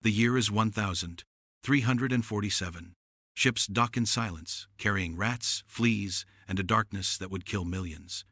The year is 1347. Ships dock in silence, carrying rats, fleas, and a darkness that would kill millions.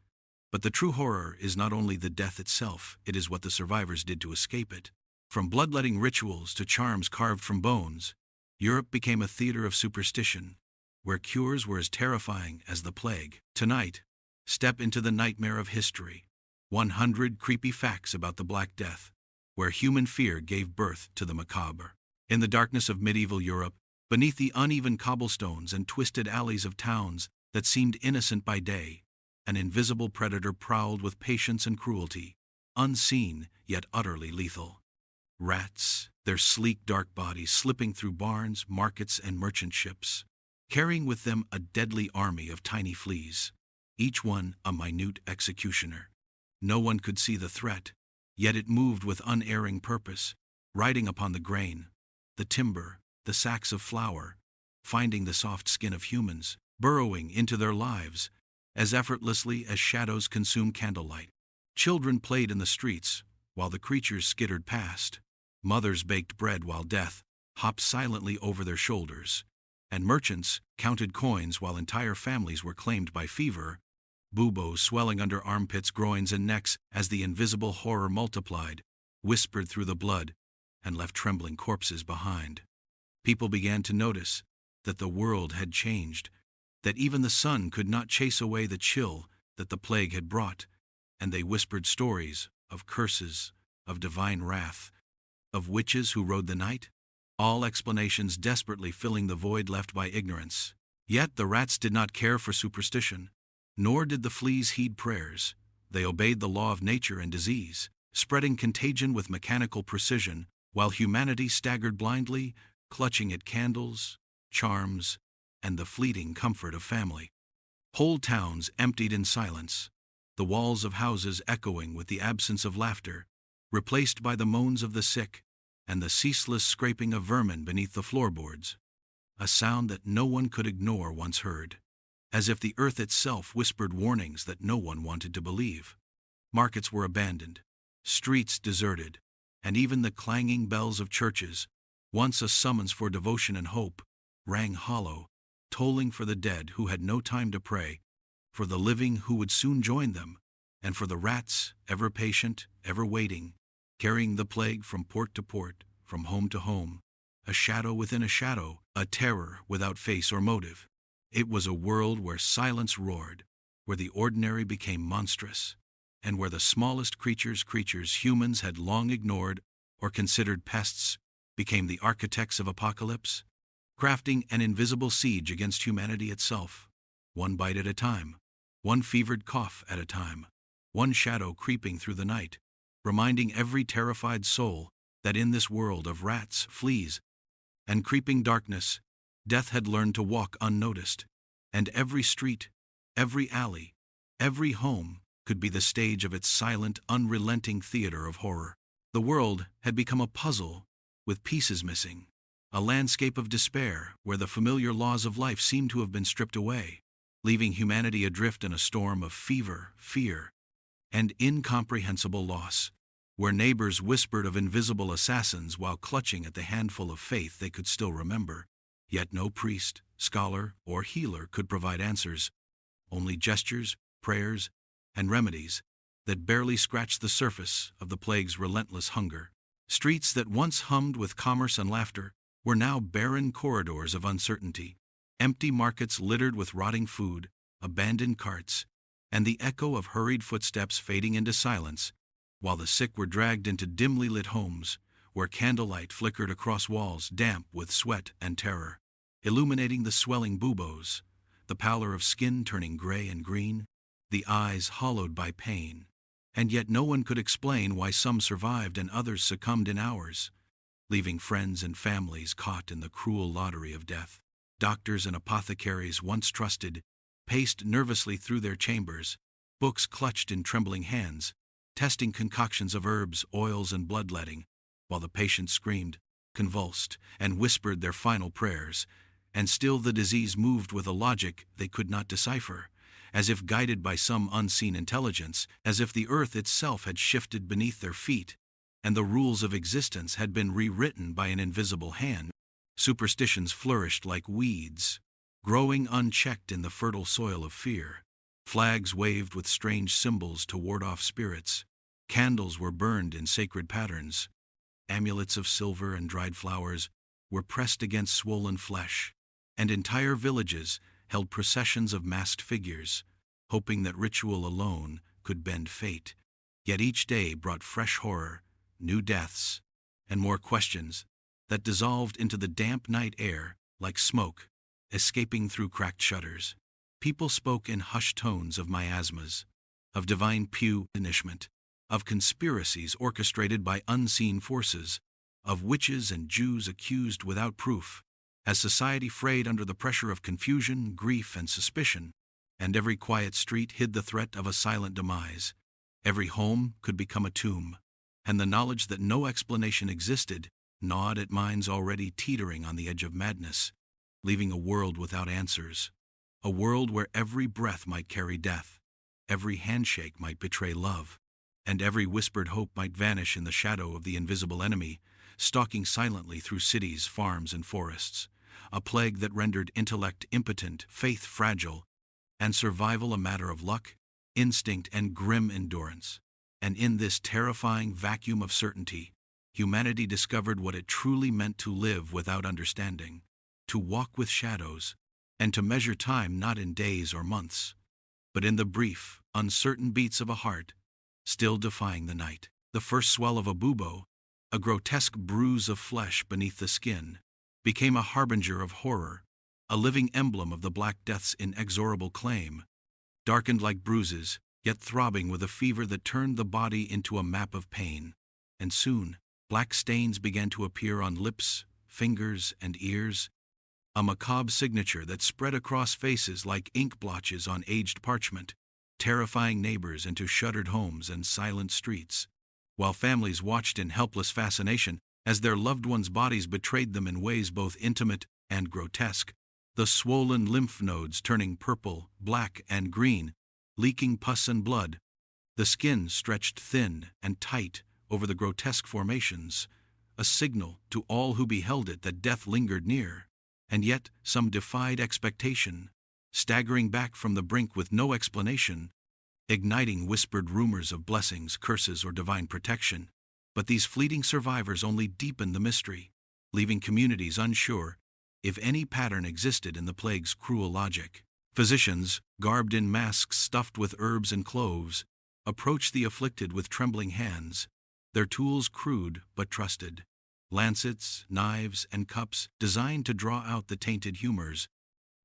But the true horror is not only the death itself, it is what the survivors did to escape it. From bloodletting rituals to charms carved from bones, Europe became a theater of superstition, where cures were as terrifying as the plague. Tonight, step into the nightmare of history. 100 creepy facts about the Black Death, where human fear gave birth to the macabre. In the darkness of medieval Europe, beneath the uneven cobblestones and twisted alleys of towns that seemed innocent by day, an invisible predator prowled with patience and cruelty, unseen yet utterly lethal. Rats, their sleek dark bodies slipping through barns, markets, and merchant ships, carrying with them a deadly army of tiny fleas, each one a minute executioner. No one could see the threat, yet it moved with unerring purpose, riding upon the grain, the timber, the sacks of flour, finding the soft skin of humans, burrowing into their lives as effortlessly as shadows consume candlelight. Children played in the streets while the creatures skittered past. Mothers baked bread while death hopped silently over their shoulders, and merchants counted coins while entire families were claimed by fever, buboes swelling under armpits, groins, and necks as the invisible horror multiplied, whispered through the blood, and left trembling corpses behind. People began to notice that the world had changed, that even the sun could not chase away the chill that the plague had brought, and they whispered stories of curses, of divine wrath, of witches who rode the night, all explanations desperately filling the void left by ignorance. Yet the rats did not care for superstition, nor did the fleas heed prayers. They obeyed the law of nature and disease, spreading contagion with mechanical precision, while humanity staggered blindly, clutching at candles, charms, and the fleeting comfort of family. Whole towns emptied in silence, the walls of houses echoing with the absence of laughter, replaced by the moans of the sick and the ceaseless scraping of vermin beneath the floorboards, a sound that no one could ignore once heard, as if the earth itself whispered warnings that no one wanted to believe. Markets were abandoned, streets deserted, and even the clanging bells of churches, once a summons for devotion and hope, rang hollow, tolling for the dead who had no time to pray, for the living who would soon join them, and for the rats, ever patient, ever waiting, carrying the plague from port to port, from home to home, a shadow within a shadow, a terror without face or motive. It was a world where silence roared, where the ordinary became monstrous, and where the smallest creatures humans had long ignored or considered pests became the architects of apocalypse, crafting an invisible siege against humanity itself, one bite at a time, one fevered cough at a time, one shadow creeping through the night, reminding every terrified soul that in this world of rats, fleas, and creeping darkness, death had learned to walk unnoticed, and every street, every alley, every home could be the stage of its silent, unrelenting theater of horror. The world had become a puzzle with pieces missing, a landscape of despair where the familiar laws of life seemed to have been stripped away, leaving humanity adrift in a storm of fever, fear, and incomprehensible loss, where neighbors whispered of invisible assassins while clutching at the handful of faith they could still remember. Yet no priest, scholar, or healer could provide answers, only gestures, prayers, and remedies that barely scratched the surface of the plague's relentless hunger. Streets that once hummed with commerce and laughter were now barren corridors of uncertainty, empty markets littered with rotting food, abandoned carts, and the echo of hurried footsteps fading into silence, while the sick were dragged into dimly lit homes, where candlelight flickered across walls damp with sweat and terror, illuminating the swelling buboes, the pallor of skin turning gray and green, the eyes hollowed by pain. And yet no one could explain why some survived and others succumbed in hours, leaving friends and families caught in the cruel lottery of death. Doctors and apothecaries once trusted paced nervously through their chambers, books clutched in trembling hands, testing concoctions of herbs, oils, and bloodletting, while the patients screamed, convulsed, and whispered their final prayers, and still the disease moved with a logic they could not decipher, as if guided by some unseen intelligence, as if the earth itself had shifted beneath their feet, and the rules of existence had been rewritten by an invisible hand. Superstitions flourished like weeds, growing unchecked in the fertile soil of fear. Flags waved with strange symbols to ward off spirits. Candles were burned in sacred patterns. Amulets of silver and dried flowers were pressed against swollen flesh, and entire villages held processions of masked figures, hoping that ritual alone could bend fate. Yet each day brought fresh horror, new deaths, and more questions that dissolved into the damp night air like smoke, escaping through cracked shutters. People spoke in hushed tones of miasmas, of divine punishment, of conspiracies orchestrated by unseen forces, of witches and Jews accused without proof. As society frayed under the pressure of confusion, grief, and suspicion, and every quiet street hid the threat of a silent demise, every home could become a tomb, and the knowledge that no explanation existed gnawed at minds already teetering on the edge of madness, leaving a world without answers, a world where every breath might carry death, every handshake might betray love, and every whispered hope might vanish in the shadow of the invisible enemy, stalking silently through cities, farms, and forests, a plague that rendered intellect impotent, faith fragile, and survival a matter of luck, instinct, and grim endurance. And in this terrifying vacuum of certainty, humanity discovered what it truly meant to live without understanding, to walk with shadows, and to measure time not in days or months, but in the brief, uncertain beats of a heart, still defying the night. The first swell of a bubo, a grotesque bruise of flesh beneath the skin, became a harbinger of horror, a living emblem of the Black Death's inexorable claim, darkened like bruises, yet throbbing with a fever that turned the body into a map of pain. And soon, black stains began to appear on lips, fingers, and ears, a macabre signature that spread across faces like ink blotches on aged parchment, terrifying neighbors into shuttered homes and silent streets, while families watched in helpless fascination as their loved ones' bodies betrayed them in ways both intimate and grotesque, the swollen lymph nodes turning purple, black, and green, leaking pus and blood, the skin stretched thin and tight over the grotesque formations, a signal to all who beheld it that death lingered near. And yet some defied expectation, staggering back from the brink with no explanation, igniting whispered rumors of blessings, curses, or divine protection. But these fleeting survivors only deepened the mystery, leaving communities unsure if any pattern existed in the plague's cruel logic. Physicians, garbed in masks stuffed with herbs and cloves, approached the afflicted with trembling hands, their tools crude but trusted. Lancets, knives, and cups designed to draw out the tainted humors,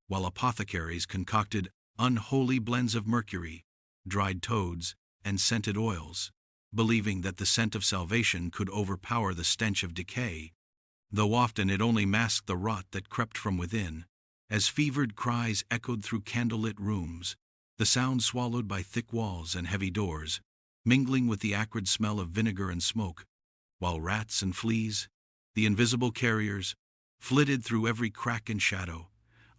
while apothecaries concocted unholy blends of mercury, dried toads, and scented oils, believing that the scent of salvation could overpower the stench of decay, though often it only masked the rot that crept from within. As fevered cries echoed through candlelit rooms, the sound swallowed by thick walls and heavy doors, mingling with the acrid smell of vinegar and smoke, while rats and fleas, the invisible carriers, flitted through every crack and shadow,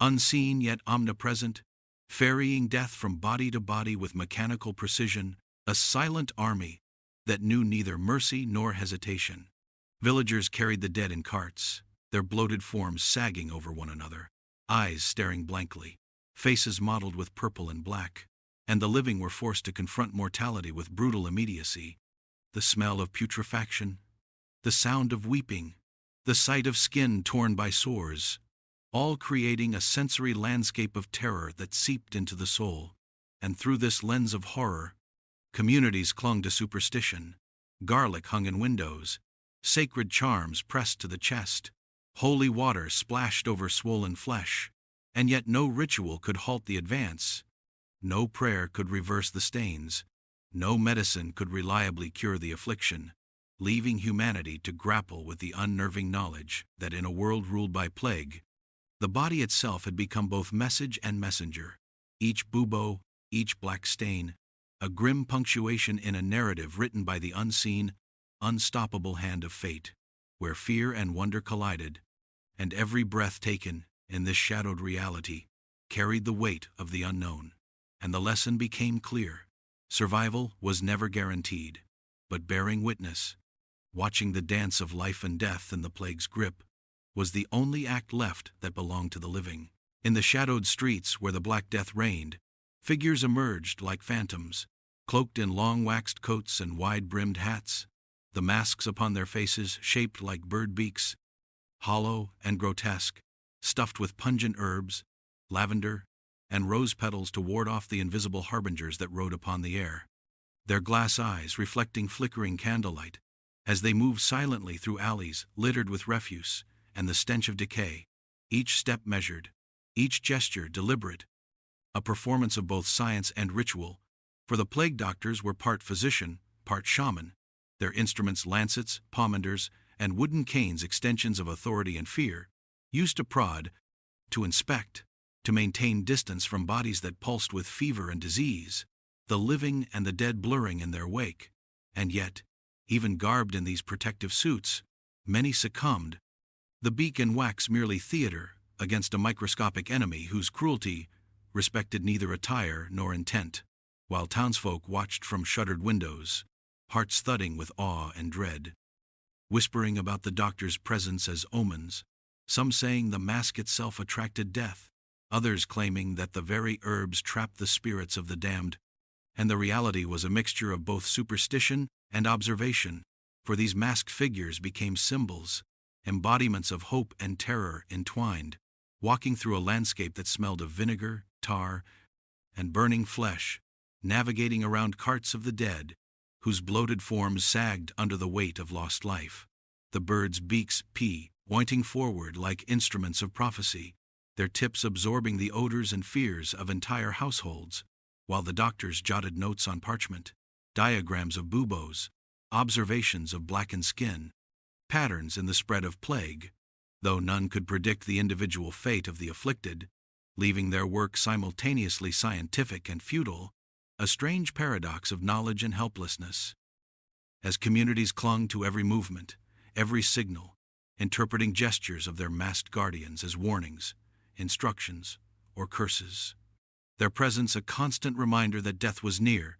unseen yet omnipresent, ferrying death from body to body with mechanical precision, a silent army that knew neither mercy nor hesitation. Villagers carried the dead in carts, their bloated forms sagging over one another, eyes staring blankly, faces mottled with purple and black, and the living were forced to confront mortality with brutal immediacy. The smell of putrefaction, the sound of weeping, the sight of skin torn by sores, all creating a sensory landscape of terror that seeped into the soul. And through this lens of horror, communities clung to superstition. Garlic hung in windows, sacred charms pressed to the chest, holy water splashed over swollen flesh, and yet no ritual could halt the advance. No prayer could reverse the stains. No medicine could reliably cure the affliction, leaving humanity to grapple with the unnerving knowledge that in a world ruled by plague, the body itself had become both message and messenger, each bubo, each black stain, a grim punctuation in a narrative written by the unseen, unstoppable hand of fate, where fear and wonder collided, and every breath taken in this shadowed reality carried the weight of the unknown. And the lesson became clear. Survival was never guaranteed, but bearing witness, watching the dance of life and death in the plague's grip, was the only act left that belonged to the living. In the shadowed streets where the Black Death reigned, figures emerged like phantoms, cloaked in long waxed coats and wide-brimmed hats, the masks upon their faces shaped like bird beaks, hollow and grotesque, stuffed with pungent herbs, lavender, and rose petals to ward off the invisible harbingers that rode upon the air. Their glass eyes reflecting flickering candlelight, as they moved silently through alleys littered with refuse and the stench of decay, each step measured, each gesture deliberate, a performance of both science and ritual, for the plague doctors were part physician, part shaman, their instruments lancets, pomanders, and wooden canes extensions of authority and fear, used to prod, to inspect, to maintain distance from bodies that pulsed with fever and disease, the living and the dead blurring in their wake. And yet, even garbed in these protective suits, many succumbed, the beak and wax merely theater against a microscopic enemy whose cruelty respected neither attire nor intent, while townsfolk watched from shuttered windows, hearts thudding with awe and dread, whispering about the doctor's presence as omens, some saying the mask itself attracted death, others claiming that the very herbs trapped the spirits of the damned, and the reality was a mixture of both superstition and observation, for these masked figures became symbols, embodiments of hope and terror entwined, walking through a landscape that smelled of vinegar, tar, and burning flesh, navigating around carts of the dead, whose bloated forms sagged under the weight of lost life. The birds' beaks pointing forward like instruments of prophecy, their tips absorbing the odors and fears of entire households, while the doctors jotted notes on parchment, diagrams of buboes, observations of blackened skin, patterns in the spread of plague, though none could predict the individual fate of the afflicted, leaving their work simultaneously scientific and futile, a strange paradox of knowledge and helplessness. As communities clung to every movement, every signal, interpreting gestures of their masked guardians as warnings, instructions, or curses, their presence a constant reminder that death was near,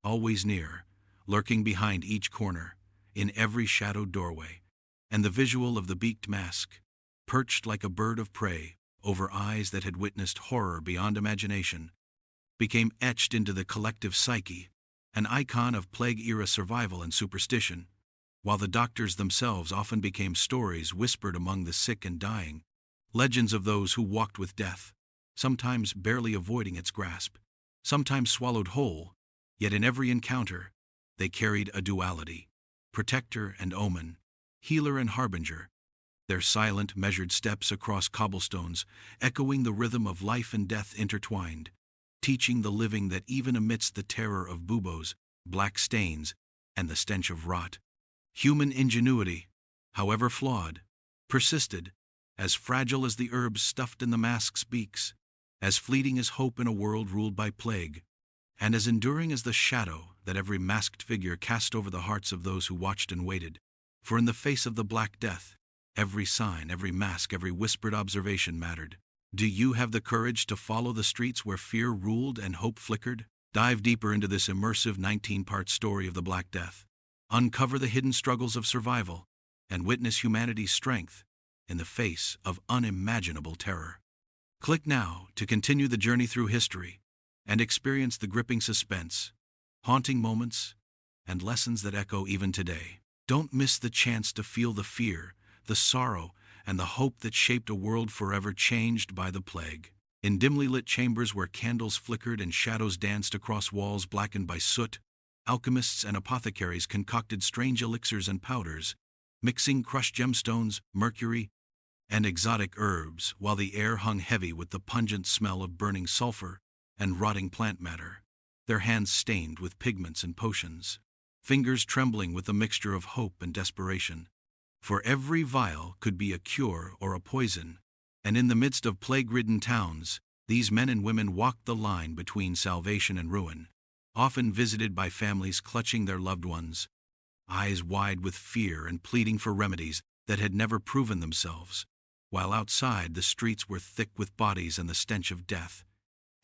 always near, lurking behind each corner, in every shadowed doorway, and the visual of the beaked mask, perched like a bird of prey over eyes that had witnessed horror beyond imagination, became etched into the collective psyche, an icon of plague-era survival and superstition, while the doctors themselves often became stories whispered among the sick and dying, legends of those who walked with death, sometimes barely avoiding its grasp, sometimes swallowed whole, yet in every encounter, they carried a duality, protector and omen, healer and harbinger, their silent, measured steps across cobblestones, echoing the rhythm of life and death intertwined, teaching the living that even amidst the terror of buboes, black stains, and the stench of rot, human ingenuity, however flawed, persisted, as fragile as the herbs stuffed in the mask's beaks, as fleeting as hope in a world ruled by plague, and as enduring as the shadow that every masked figure cast over the hearts of those who watched and waited. For in the face of the Black Death, every sign, every mask, every whispered observation mattered. Do you have the courage to follow the streets where fear ruled and hope flickered? Dive deeper into this immersive 19-part story of the Black Death. Uncover the hidden struggles of survival, and witness humanity's strength in the face of unimaginable terror. Click now to continue the journey through history and experience the gripping suspense, haunting moments, and lessons that echo even today. Don't miss the chance to feel the fear, the sorrow, and the hope that shaped a world forever changed by the plague. In dimly lit chambers where candles flickered and shadows danced across walls blackened by soot, alchemists and apothecaries concocted strange elixirs and powders, mixing crushed gemstones, mercury, and exotic herbs, while the air hung heavy with the pungent smell of burning sulfur and rotting plant matter, their hands stained with pigments and potions, fingers trembling with a mixture of hope and desperation. For every vial could be a cure or a poison, and in the midst of plague-ridden towns, these men and women walked the line between salvation and ruin, often visited by families clutching their loved ones, eyes wide with fear and pleading for remedies that had never proven themselves, while outside the streets were thick with bodies and the stench of death,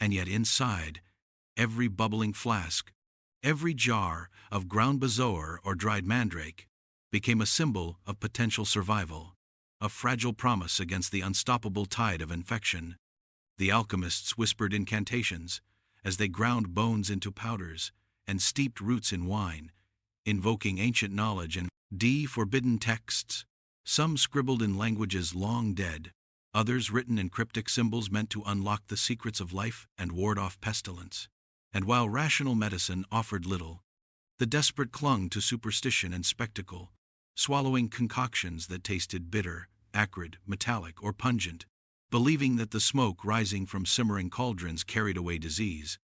and yet inside, every bubbling flask, every jar of ground bezoar or dried mandrake, became a symbol of potential survival, a fragile promise against the unstoppable tide of infection. The alchemists whispered incantations as they ground bones into powders and steeped roots in wine, invoking ancient knowledge and forbidden texts, some scribbled in languages long dead, others written in cryptic symbols meant to unlock the secrets of life and ward off pestilence. And while rational medicine offered little, the desperate clung to superstition and spectacle, swallowing concoctions that tasted bitter, acrid, metallic, or pungent, believing that the smoke rising from simmering cauldrons carried away disease,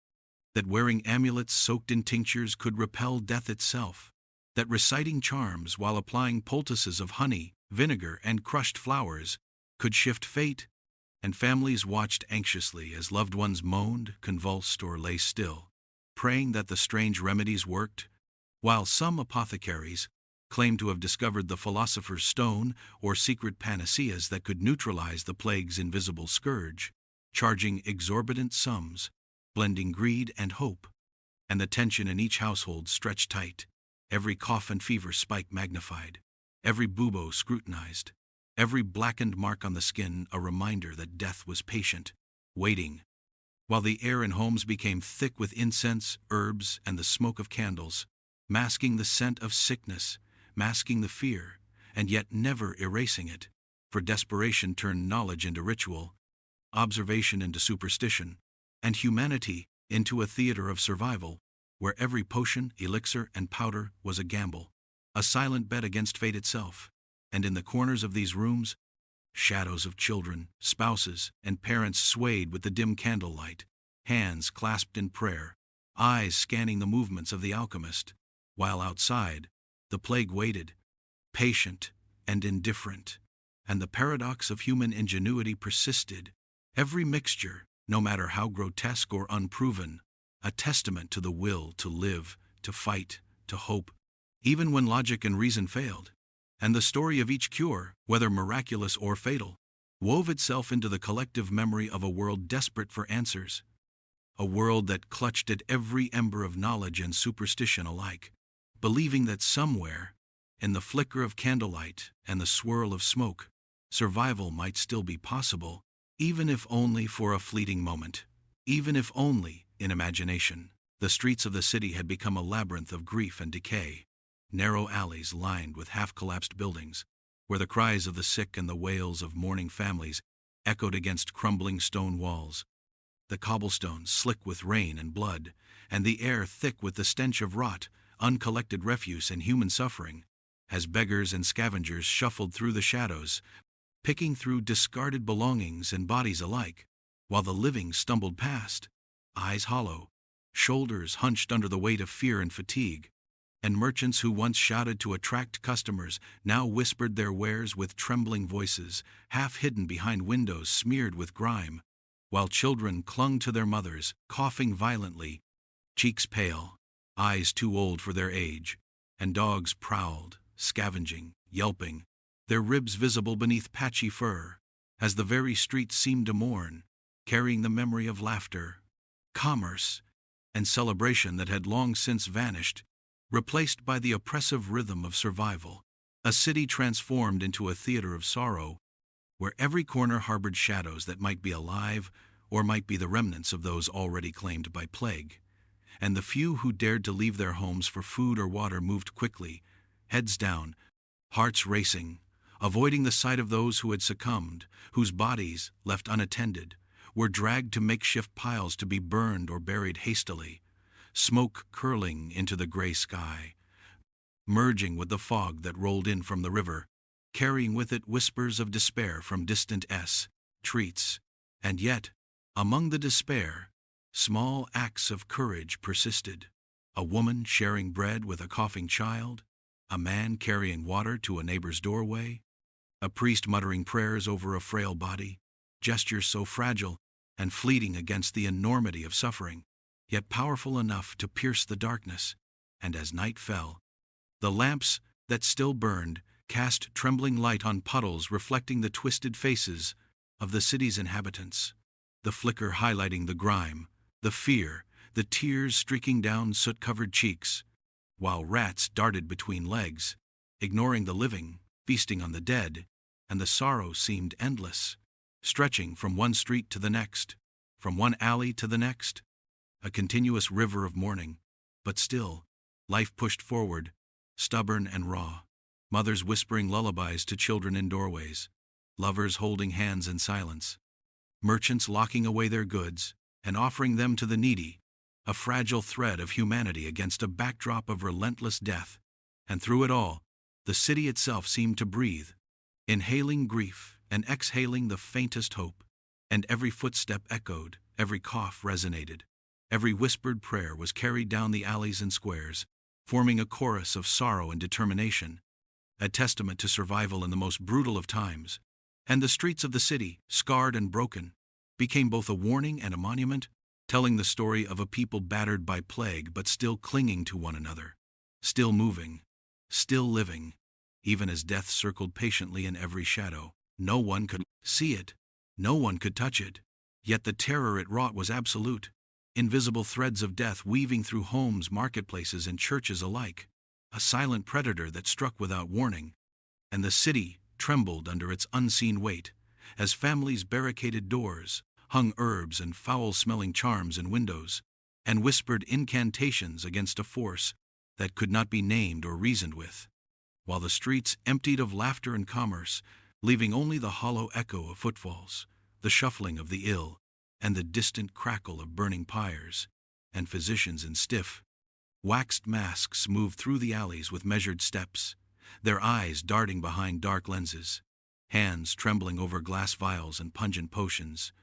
that wearing amulets soaked in tinctures could repel death itself, that reciting charms while applying poultices of honey, vinegar, and crushed flowers could shift fate, and families watched anxiously as loved ones moaned, convulsed, or lay still, praying that the strange remedies worked, while some apothecaries claimed to have discovered the philosopher's stone or secret panaceas that could neutralize the plague's invisible scourge, charging exorbitant sums, blending greed and hope. And the tension in each household stretched tight, every cough and fever spike magnified, every bubo scrutinized, every blackened mark on the skin a reminder that death was patient, waiting, while the air in homes became thick with incense, herbs, and the smoke of candles, masking the scent of sickness, masking the fear, and yet never erasing it, for desperation turned knowledge into ritual, observation into superstition, and humanity into a theater of survival, where every potion, elixir, and powder was a gamble, a silent bet against fate itself. And in the corners of these rooms, shadows of children, spouses, and parents swayed with the dim candlelight, hands clasped in prayer, eyes scanning the movements of the alchemist, while outside, the plague waited, patient and indifferent, and the paradox of human ingenuity persisted, every mixture, no matter how grotesque or unproven, a testament to the will to live, to fight, to hope, even when logic and reason failed. And the story of each cure, whether miraculous or fatal, wove itself into the collective memory of a world desperate for answers, a world that clutched at every ember of knowledge and superstition alike, believing that somewhere, in the flicker of candlelight and the swirl of smoke, survival might still be possible, even if only for a fleeting moment, even if only in imagination. The streets of the city had become a labyrinth of grief and decay, narrow alleys lined with half-collapsed buildings, where the cries of the sick and the wails of mourning families echoed against crumbling stone walls, the cobblestones slick with rain and blood, and the air thick with the stench of rot, uncollected refuse, and human suffering, as beggars and scavengers shuffled through the shadows, picking through discarded belongings and bodies alike, while the living stumbled past, eyes hollow, shoulders hunched under the weight of fear and fatigue, and merchants who once shouted to attract customers now whispered their wares with trembling voices, half hidden behind windows smeared with grime, while children clung to their mothers, coughing violently, cheeks pale, eyes too old for their age, and dogs prowled, scavenging, yelping, their ribs visible beneath patchy fur, as the very streets seemed to mourn, carrying the memory of laughter, commerce, and celebration that had long since vanished, replaced by the oppressive rhythm of survival, a city transformed into a theater of sorrow, where every corner harbored shadows that might be alive or might be the remnants of those already claimed by plague, and the few who dared to leave their homes for food or water moved quickly, heads down, hearts racing, avoiding the sight of those who had succumbed, whose bodies, left unattended, were dragged to makeshift piles to be burned or buried hastily, smoke curling into the gray sky, merging with the fog that rolled in from the river, carrying with it whispers of despair from distant treats. And yet, among the despair, small acts of courage persisted. A woman sharing bread with a coughing child, a man carrying water to a neighbor's doorway, a priest muttering prayers over a frail body, gestures so fragile and fleeting against the enormity of suffering, yet powerful enough to pierce the darkness. And as night fell, the lamps that still burned cast trembling light on puddles reflecting the twisted faces of the city's inhabitants, the flicker highlighting the grime, the fear, the tears streaking down soot-covered cheeks, while rats darted between legs, ignoring the living, feasting on the dead, and the sorrow seemed endless, stretching from one street to the next, from one alley to the next, a continuous river of mourning. But still, life pushed forward, stubborn and raw. Mothers whispering lullabies to children in doorways, lovers holding hands in silence, merchants locking away their goods and offering them to the needy, a fragile thread of humanity against a backdrop of relentless death. And through it all, the city itself seemed to breathe, inhaling grief and exhaling the faintest hope. And every footstep echoed, every cough resonated, every whispered prayer was carried down the alleys and squares, forming a chorus of sorrow and determination, a testament to survival in the most brutal of times. And the streets of the city, scarred and broken, became both a warning and a monument, telling the story of a people battered by plague but still clinging to one another, still moving, still living, even as death circled patiently in every shadow. No one could see it, no one could touch it, yet the terror it wrought was absolute, invisible threads of death weaving through homes, marketplaces, and churches alike, a silent predator that struck without warning. And the city trembled under its unseen weight, as families barricaded doors, hung herbs and foul-smelling charms in windows, and whispered incantations against a force that could not be named or reasoned with, while the streets emptied of laughter and commerce, leaving only the hollow echo of footfalls, the shuffling of the ill, and the distant crackle of burning pyres. And physicians in stiff, waxed masks moved through the alleys with measured steps, their eyes darting behind dark lenses, hands trembling over glass vials and pungent potions,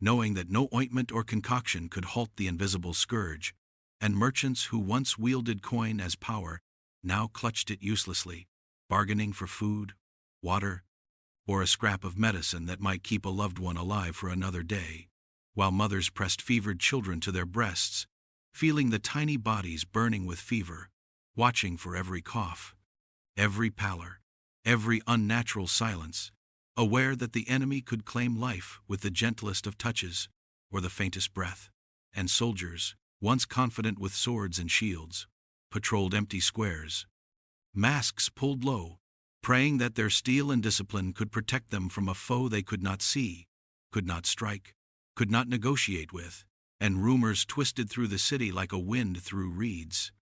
knowing that no ointment or concoction could halt the invisible scourge. And merchants who once wielded coin as power now clutched it uselessly, bargaining for food, water, or a scrap of medicine that might keep a loved one alive for another day, while mothers pressed fevered children to their breasts, feeling the tiny bodies burning with fever, watching for every cough, every pallor, every unnatural silence, aware that the enemy could claim life with the gentlest of touches or the faintest breath. And soldiers, once confident with swords and shields, patrolled empty squares, masks pulled low, praying that their steel and discipline could protect them from a foe they could not see, could not strike, could not negotiate with. And rumors twisted through the city like a wind through reeds,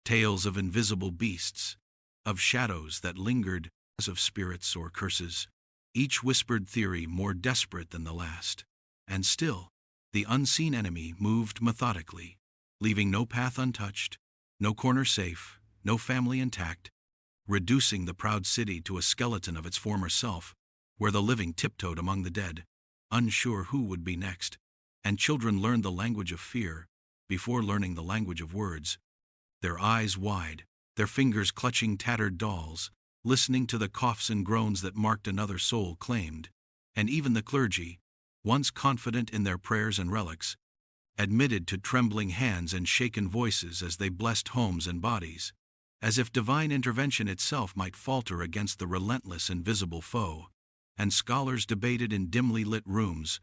tales of invisible beasts, of shadows that lingered, as of spirits or curses, each whispered theory more desperate than the last. And still, the unseen enemy moved methodically, leaving no path untouched, no corner safe, no family intact, reducing the proud city to a skeleton of its former self, where the living tiptoed among the dead, unsure who would be next. And children learned the language of fear before learning the language of words, their eyes wide, their fingers clutching tattered dolls, listening to the coughs and groans that marked another soul claimed. And even the clergy, once confident in their prayers and relics, admitted to trembling hands and shaken voices as they blessed homes and bodies, as if divine intervention itself might falter against the relentless invisible foe. And scholars debated in dimly lit rooms,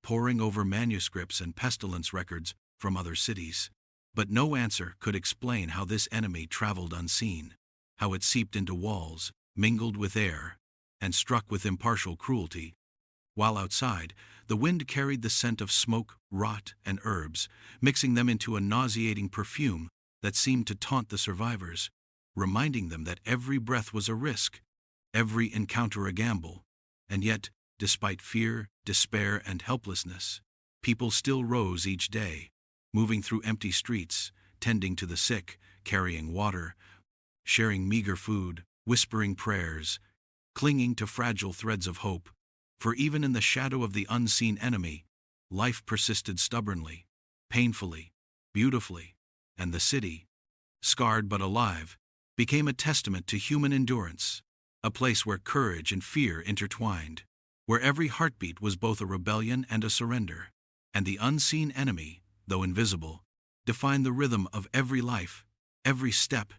poring over manuscripts and pestilence records from other cities. But no answer could explain how this enemy traveled unseen, how it seeped into walls, mingled with air, and struck with impartial cruelty, while outside, the wind carried the scent of smoke, rot, and herbs, mixing them into a nauseating perfume that seemed to taunt the survivors, reminding them that every breath was a risk, every encounter a gamble. And yet, despite fear, despair, and helplessness, people still rose each day, moving through empty streets, tending to the sick, carrying water, sharing meager food, whispering prayers, clinging to fragile threads of hope. For even in the shadow of the unseen enemy, life persisted stubbornly, painfully, beautifully, and the city, scarred but alive, became a testament to human endurance, a place where courage and fear intertwined, where every heartbeat was both a rebellion and a surrender. And the unseen enemy, though invisible, defined the rhythm of every life, every step,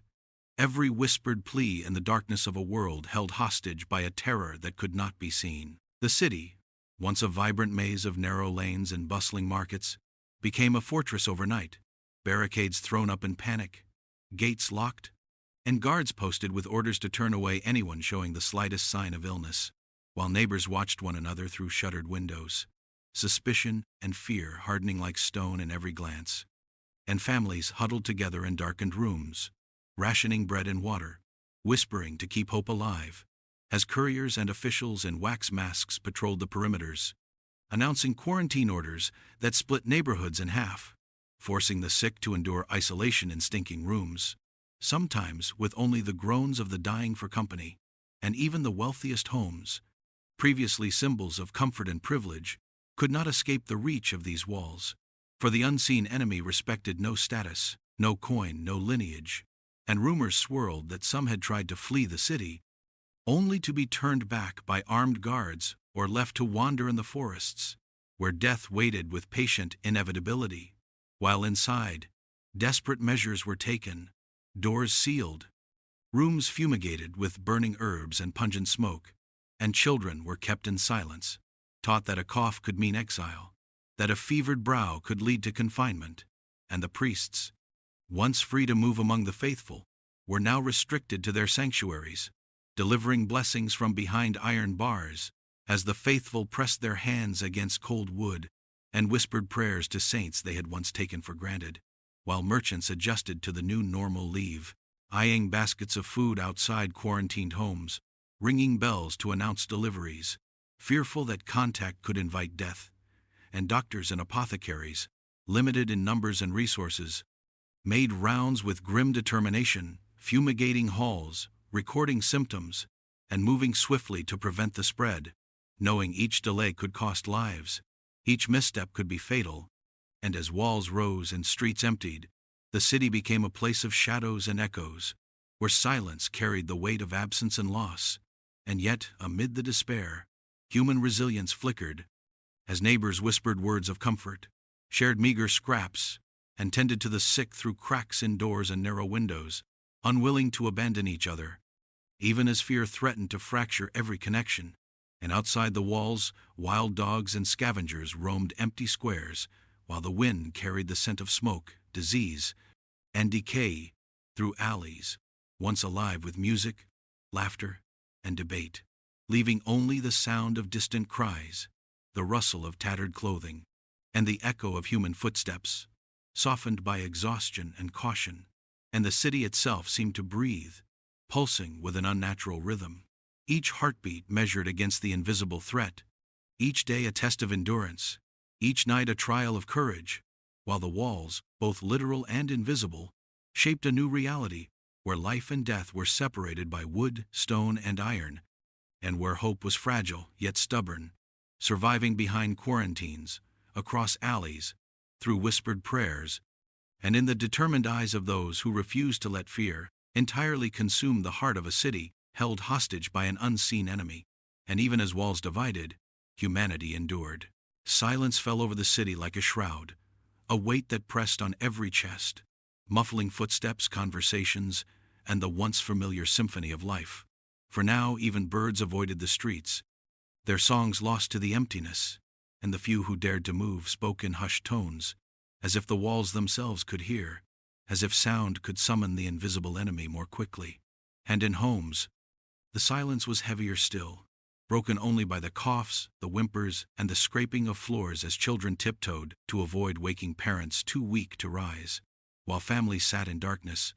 every whispered plea in the darkness of a world held hostage by a terror that could not be seen. The city, once a vibrant maze of narrow lanes and bustling markets, became a fortress overnight, barricades thrown up in panic, gates locked, and guards posted with orders to turn away anyone showing the slightest sign of illness, while neighbors watched one another through shuttered windows, suspicion and fear hardening like stone in every glance, and families huddled together in darkened rooms, rationing bread and water, whispering to keep hope alive, as couriers and officials in wax masks patrolled the perimeters, announcing quarantine orders that split neighborhoods in half, forcing the sick to endure isolation in stinking rooms, sometimes with only the groans of the dying for company. And even the wealthiest homes, previously symbols of comfort and privilege, could not escape the reach of these walls, for the unseen enemy respected no status, no coin, no lineage, and rumors swirled that some had tried to flee the city, only to be turned back by armed guards or left to wander in the forests, where death waited with patient inevitability, while inside, desperate measures were taken, doors sealed, rooms fumigated with burning herbs and pungent smoke, and children were kept in silence, taught that a cough could mean exile, that a fevered brow could lead to confinement, and the priests, once free to move among the faithful, were now restricted to their sanctuaries, delivering blessings from behind iron bars, as the faithful pressed their hands against cold wood and whispered prayers to saints they had once taken for granted, while merchants adjusted to the new normal leave, eyeing baskets of food outside quarantined homes, ringing bells to announce deliveries, fearful that contact could invite death, and doctors and apothecaries, limited in numbers and resources, made rounds with grim determination, fumigating halls, recording symptoms, and moving swiftly to prevent the spread, knowing each delay could cost lives, each misstep could be fatal, and as walls rose and streets emptied, the city became a place of shadows and echoes, where silence carried the weight of absence and loss, and yet, amid the despair, human resilience flickered, as neighbors whispered words of comfort, shared meager scraps, and tended to the sick through cracks in doors and narrow windows, unwilling to abandon each other, even as fear threatened to fracture every connection. And outside the walls, wild dogs and scavengers roamed empty squares, while the wind carried the scent of smoke, disease, and decay through alleys, once alive with music, laughter, and debate, leaving only the sound of distant cries, the rustle of tattered clothing, and the echo of human footsteps, softened by exhaustion and caution, and the city itself seemed to breathe, pulsing with an unnatural rhythm, each heartbeat measured against the invisible threat, each day a test of endurance, each night a trial of courage, while the walls, both literal and invisible, shaped a new reality where life and death were separated by wood, stone, and iron, and where hope was fragile yet stubborn, surviving behind quarantines, across alleys, through whispered prayers, and in the determined eyes of those who refused to let fear entirely consume the heart of a city held hostage by an unseen enemy. And even as walls divided, humanity endured. Silence fell over the city like a shroud, a weight that pressed on every chest, muffling footsteps, conversations, and the once familiar symphony of life. For now even birds avoided the streets, their songs lost to the emptiness, and the few who dared to move spoke in hushed tones, as if the walls themselves could hear, as if sound could summon the invisible enemy more quickly. And in homes, the silence was heavier still, broken only by the coughs, the whimpers, and the scraping of floors as children tiptoed to avoid waking parents too weak to rise, while families sat in darkness,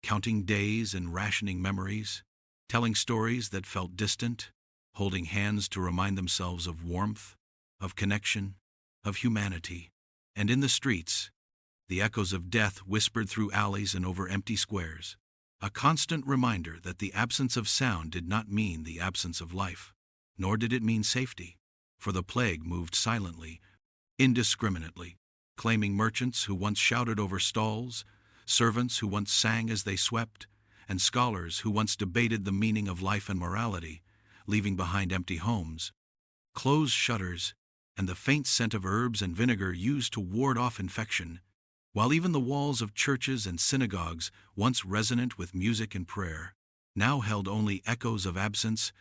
counting days and rationing memories, telling stories that felt distant, holding hands to remind themselves of warmth, of connection, of humanity. And in the streets, the echoes of death whispered through alleys and over empty squares, a constant reminder that the absence of sound did not mean the absence of life, nor did it mean safety, for the plague moved silently, indiscriminately, claiming merchants who once shouted over stalls, servants who once sang as they swept, and scholars who once debated the meaning of life and morality, leaving behind empty homes, closed shutters, and the faint scent of herbs and vinegar used to ward off infection, while even the walls of churches and synagogues, once resonant with music and prayer, now held only echoes of absence,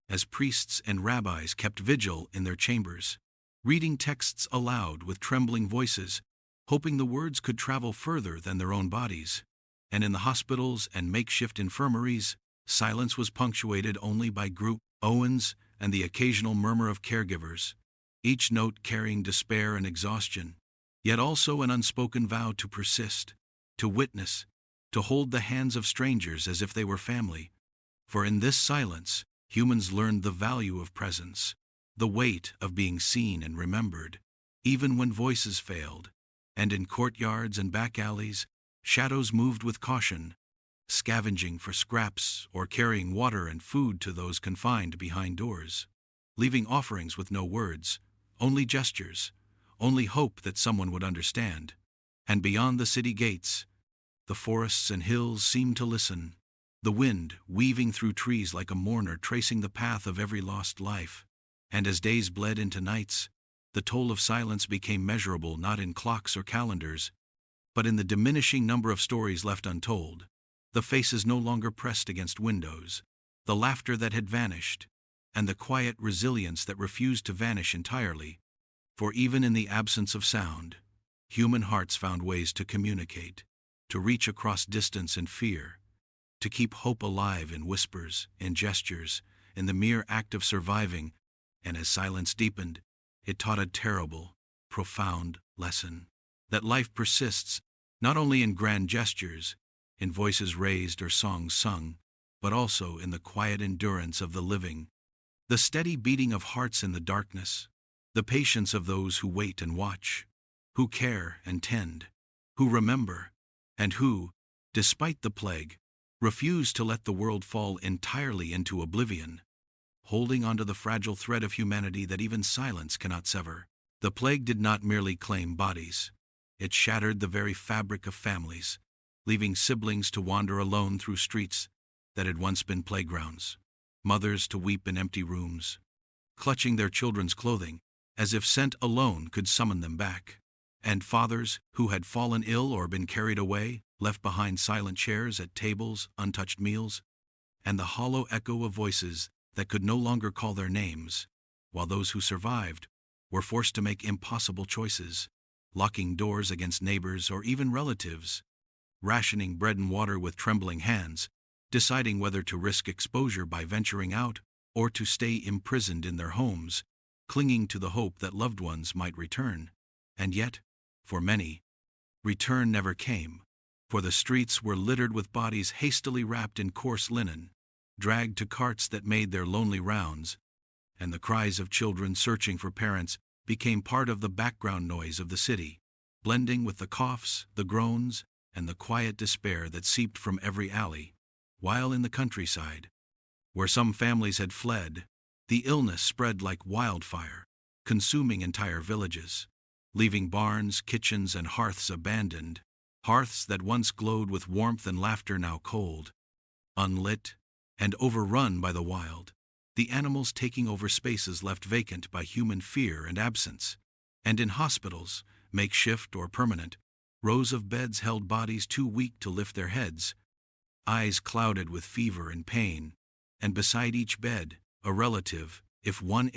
as priests and rabbis kept vigil in their chambers, reading texts aloud with trembling voices, hoping the words could travel further than their own bodies. And in the hospitals and makeshift infirmaries, silence was punctuated only by group moans and the occasional murmur of caregivers, each note carrying despair and exhaustion, yet also an unspoken vow to persist, to witness, to hold the hands of strangers as if they were family. For in this silence, humans learned the value of presence, the weight of being seen and remembered, even when voices failed, and in courtyards and back alleys, shadows moved with caution, scavenging for scraps or carrying water and food to those confined behind doors, leaving offerings with no words, only gestures, only hope that someone would understand. And beyond the city gates, the forests and hills seemed to listen, the wind weaving through trees like a mourner tracing the path of every lost life. And as days bled into nights, the toll of silence became measurable not in clocks or calendars, but in the diminishing number of stories left untold, the faces no longer pressed against windows, the laughter that had vanished, and the quiet resilience that refused to vanish entirely. For even in the absence of sound, human hearts found ways to communicate, to reach across distance and fear, to keep hope alive in whispers, in gestures, in the mere act of surviving. And as silence deepened, it taught a terrible, profound lesson, that life persists not only in grand gestures, in voices raised or songs sung, but also in the quiet endurance of the living, the steady beating of hearts in the darkness, the patience of those who wait and watch, who care and tend, who remember, and who, despite the plague, refuse to let the world fall entirely into oblivion, holding onto the fragile thread of humanity that even silence cannot sever. The plague did not merely claim bodies. It shattered the very fabric of families, leaving siblings to wander alone through streets that had once been playgrounds, mothers to weep in empty rooms, clutching their children's clothing as if scent alone could summon them back, and fathers who had fallen ill or been carried away, left behind silent chairs at tables, untouched meals, and the hollow echo of voices that could no longer call their names, while those who survived were forced to make impossible choices, locking doors against neighbors or even relatives, rationing bread and water with trembling hands, deciding whether to risk exposure by venturing out or to stay imprisoned in their homes, clinging to the hope that loved ones might return. And yet, for many, return never came, for the streets were littered with bodies hastily wrapped in coarse linen, dragged to carts that made their lonely rounds, and the cries of children searching for parents became part of the background noise of the city, blending with the coughs, the groans, and the quiet despair that seeped from every alley. While in the countryside, where some families had fled, the illness spread like wildfire, consuming entire villages, leaving barns, kitchens, and hearths abandoned, hearths that once glowed with warmth and laughter now cold, unlit, and overrun by the wild, the animals taking over spaces left vacant by human fear and absence. And in hospitals, makeshift or permanent, rows of beds held bodies too weak to lift their heads, eyes clouded with fever and pain, and beside each bed, a relative, if one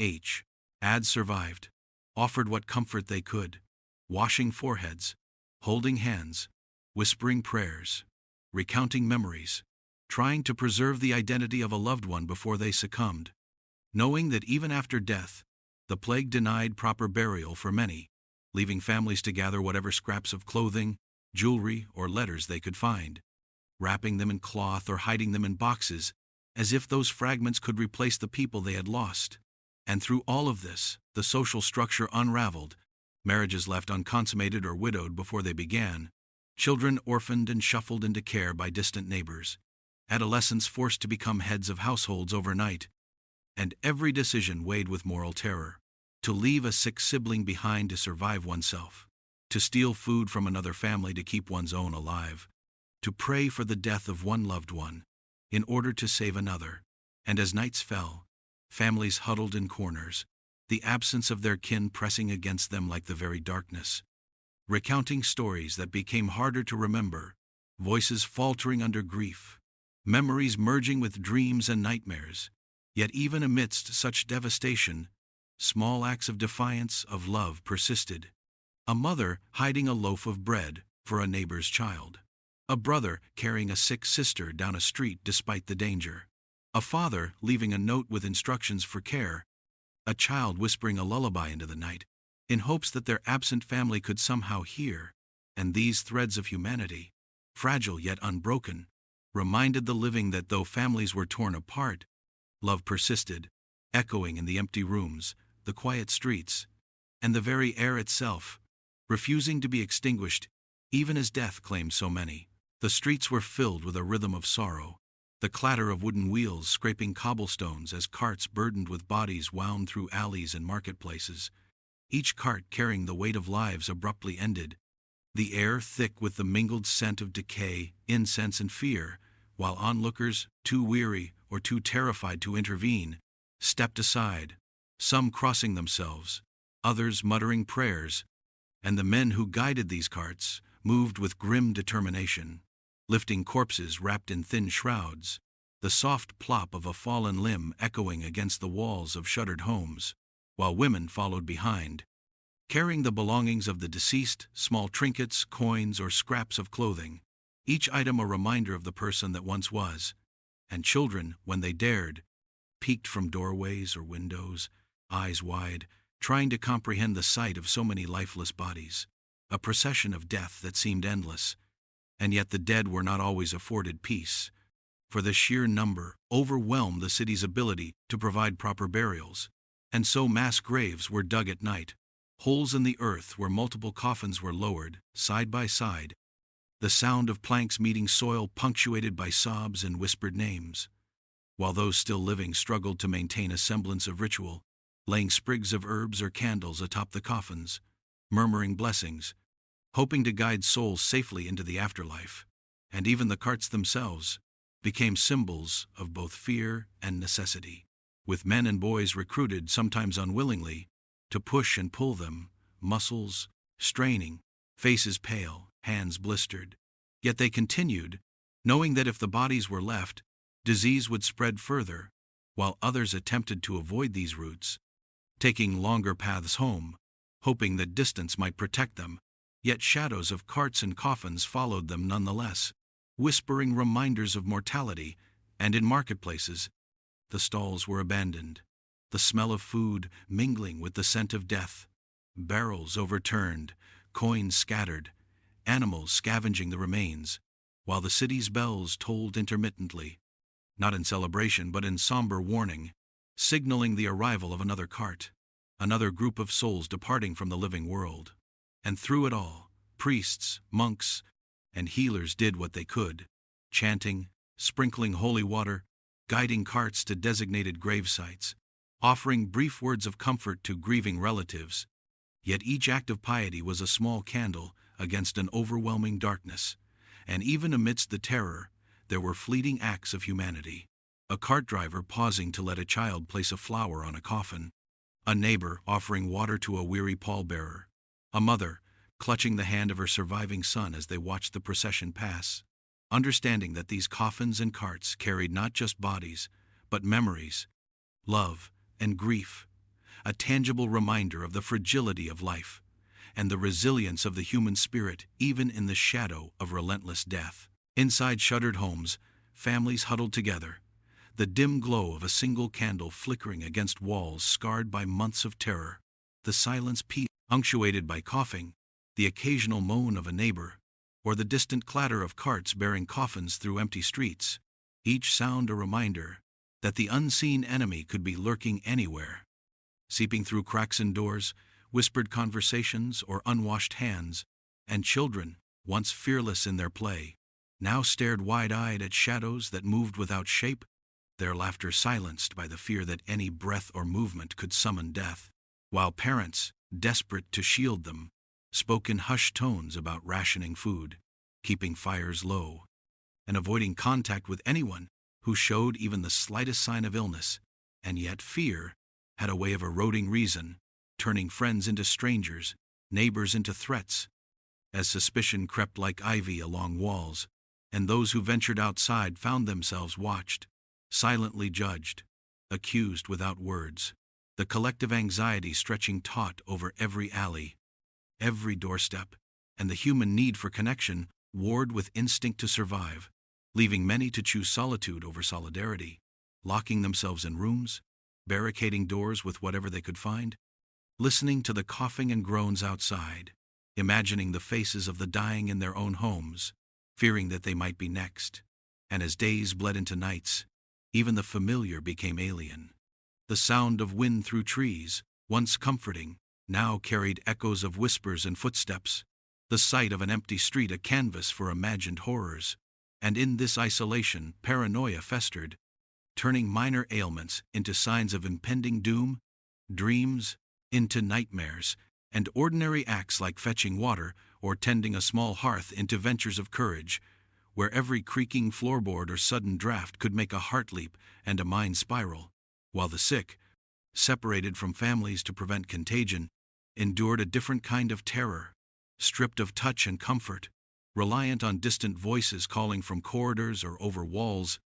had survived, offered what comfort they could, washing foreheads, holding hands, whispering prayers, recounting memories, trying to preserve the identity of a loved one before they succumbed, knowing that even after death, the plague denied proper burial for many, leaving families to gather whatever scraps of clothing, jewelry, or letters they could find, wrapping them in cloth or hiding them in boxes, as if those fragments could replace the people they had lost. And through all of this, the social structure unraveled, marriages left unconsummated or widowed before they began, children orphaned and shuffled into care by distant neighbors, adolescents forced to become heads of households overnight, and every decision weighed with moral terror. To leave a sick sibling behind to survive oneself, to steal food from another family to keep one's own alive, to pray for the death of one loved one in order to save another. And as nights fell, families huddled in corners, the absence of their kin pressing against them like the very darkness, recounting stories that became harder to remember, voices faltering under grief, memories merging with dreams and nightmares. Yet even amidst such devastation, small acts of defiance, of love persisted. A mother hiding a loaf of bread for a neighbor's child, A brother carrying a sick sister down a street despite the danger. A father leaving a note with instructions for care. A child whispering a lullaby into the night, in hopes that their absent family could somehow hear. And these threads of humanity, fragile yet unbroken, reminded the living that though families were torn apart, love persisted, echoing in the empty rooms, the quiet streets, and the very air itself, refusing to be extinguished, even as death claimed so many. The streets were filled with a rhythm of sorrow, the clatter of wooden wheels scraping cobblestones as carts burdened with bodies wound through alleys and marketplaces, each cart carrying the weight of lives abruptly ended, the air thick with the mingled scent of decay, incense, and fear, while onlookers, too weary or too terrified to intervene, stepped aside, some crossing themselves, others muttering prayers, and the men who guided these carts moved with grim determination, lifting corpses wrapped in thin shrouds, the soft plop of a fallen limb echoing against the walls of shuttered homes, while women followed behind, carrying the belongings of the deceased, small trinkets, coins, or scraps of clothing, each item a reminder of the person that once was. And children, when they dared, peeked from doorways or windows, eyes wide, trying to comprehend the sight of so many lifeless bodies, a procession of death that seemed endless. And yet the dead were not always afforded peace, for the sheer number overwhelmed the city's ability to provide proper burials, and so mass graves were dug at night, holes in the earth where multiple coffins were lowered, side by side, the sound of planks meeting soil punctuated by sobs and whispered names, while those still living struggled to maintain a semblance of ritual, laying sprigs of herbs or candles atop the coffins, murmuring blessings, hoping to guide souls safely into the afterlife. And even the carts themselves became symbols of both fear and necessity, with men and boys recruited, sometimes unwillingly, to push and pull them, muscles straining, faces pale, hands blistered. Yet they continued, knowing that if the bodies were left, disease would spread further, while others attempted to avoid these routes, taking longer paths home, hoping that distance might protect them. Yet shadows of carts and coffins followed them nonetheless, whispering reminders of mortality. And in marketplaces, the stalls were abandoned, the smell of food mingling with the scent of death, barrels overturned, coins scattered, animals scavenging the remains, while the city's bells tolled intermittently, not in celebration but in somber warning, signaling the arrival of another cart, another group of souls departing from the living world. And through it all, priests, monks, and healers did what they could, chanting, sprinkling holy water, guiding carts to designated grave sites, offering brief words of comfort to grieving relatives. Yet each act of piety was a small candle against an overwhelming darkness, and even amidst the terror, there were fleeting acts of humanity. A cart driver pausing to let a child place a flower on a coffin, a neighbor offering water to a weary pallbearer, a mother clutching the hand of her surviving son as they watched the procession pass, understanding that these coffins and carts carried not just bodies, but memories, love, and grief, a tangible reminder of the fragility of life and the resilience of the human spirit even in the shadow of relentless death. Inside shuttered homes, families huddled together, the dim glow of a single candle flickering against walls scarred by months of terror, the silence punctuated by coughing, the occasional moan of a neighbor, or the distant clatter of carts bearing coffins through empty streets, each sound a reminder that the unseen enemy could be lurking anywhere. Seeping through cracks in doors, whispered conversations, or unwashed hands, and children, once fearless in their play, now stared wide-eyed at shadows that moved without shape, their laughter silenced by the fear that any breath or movement could summon death, while parents, desperate to shield them, spoke in hushed tones about rationing food, keeping fires low, and avoiding contact with anyone who showed even the slightest sign of illness. And yet fear had a way of eroding reason, turning friends into strangers, neighbors into threats, as suspicion crept like ivy along walls, and those who ventured outside found themselves watched, silently judged, accused without words, the collective anxiety stretching taut over every alley, every doorstep, and the human need for connection warred with instinct to survive, leaving many to choose solitude over solidarity, locking themselves in rooms, barricading doors with whatever they could find, listening to the coughing and groans outside, imagining the faces of the dying in their own homes, fearing that they might be next. And as days bled into nights, even the familiar became alien. The sound of wind through trees, once comforting, now carried echoes of whispers and footsteps, the sight of an empty street a canvas for imagined horrors. And in this isolation, paranoia festered, turning minor ailments into signs of impending doom, dreams into nightmares, and ordinary acts like fetching water or tending a small hearth into ventures of courage, where every creaking floorboard or sudden draft could make a heart leap and a mind spiral, while the sick, separated from families to prevent contagion, endured a different kind of terror, stripped of touch and comfort, reliant on distant voices calling from corridors or over walls.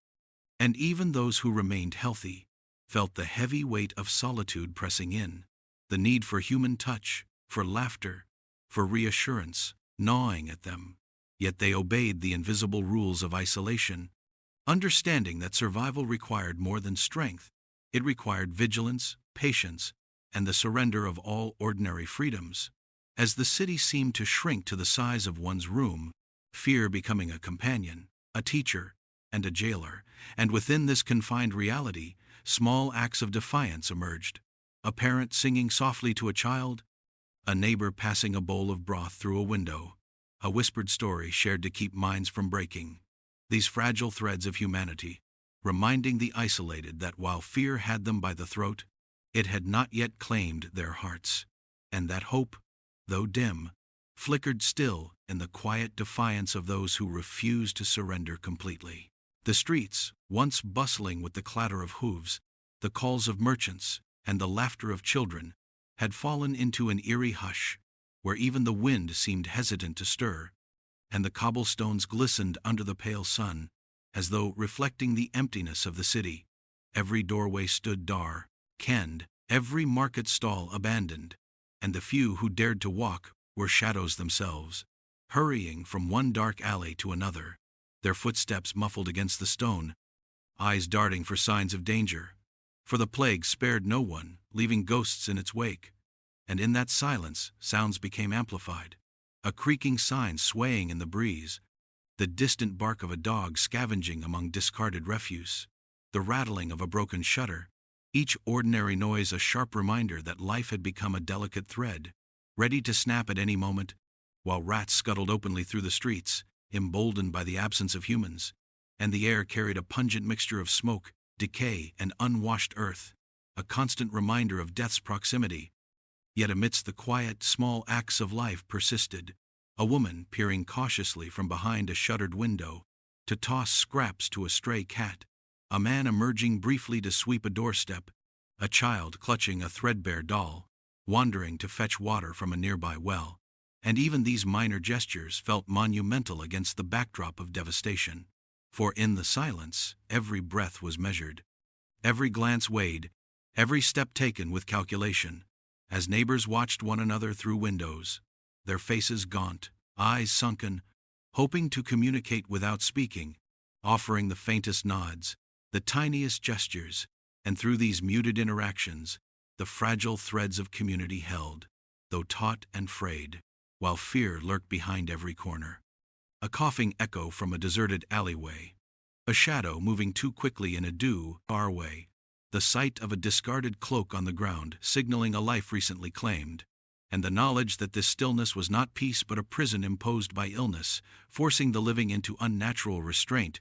And even those who remained healthy felt the heavy weight of solitude pressing in, the need for human touch, for laughter, for reassurance, gnawing at them. Yet they obeyed the invisible rules of isolation, understanding that survival required more than strength. It required vigilance, patience, and the surrender of all ordinary freedoms. As the city seemed to shrink to the size of one's room, fear becoming a companion, a teacher, and a jailer, and within this confined reality, small acts of defiance emerged. A parent singing softly to a child, a neighbor passing a bowl of broth through a window, a whispered story shared to keep minds from breaking. These fragile threads of humanity, reminding the isolated that while fear had them by the throat, it had not yet claimed their hearts, and that hope, though dim, flickered still in the quiet defiance of those who refused to surrender completely. The streets, once bustling with the clatter of hooves, the calls of merchants, and the laughter of children, had fallen into an eerie hush, where even the wind seemed hesitant to stir, and the cobblestones glistened under the pale sun, as though reflecting the emptiness of the city. Every doorway stood kenned, every market stall abandoned, and the few who dared to walk were shadows themselves, hurrying from one dark alley to another, their footsteps muffled against the stone, eyes darting for signs of danger. For the plague spared no one, leaving ghosts in its wake. And in that silence, sounds became amplified. A creaking sign swaying in the breeze, the distant bark of a dog scavenging among discarded refuse, the rattling of a broken shutter, each ordinary noise a sharp reminder that life had become a delicate thread, ready to snap at any moment, while rats scuttled openly through the streets, emboldened by the absence of humans, and the air carried a pungent mixture of smoke, decay, and unwashed earth, a constant reminder of death's proximity. Yet amidst the quiet, small acts of life persisted a woman peering cautiously from behind a shuttered window to toss scraps to a stray cat, a man emerging briefly to sweep a doorstep, a child clutching a threadbare doll, wandering to fetch water from a nearby well. And even these minor gestures felt monumental against the backdrop of devastation. For in the silence, every breath was measured, every glance weighed, every step taken with calculation. As neighbors watched one another through windows, their faces gaunt, eyes sunken, hoping to communicate without speaking, offering the faintest nods, the tiniest gestures, and through these muted interactions, the fragile threads of community held, though taut and frayed, while fear lurked behind every corner. A coughing echo from a deserted alleyway, a shadow moving too quickly in a far way, the sight of a discarded cloak on the ground signaling a life recently claimed, and the knowledge that this stillness was not peace but a prison imposed by illness, forcing the living into unnatural restraint,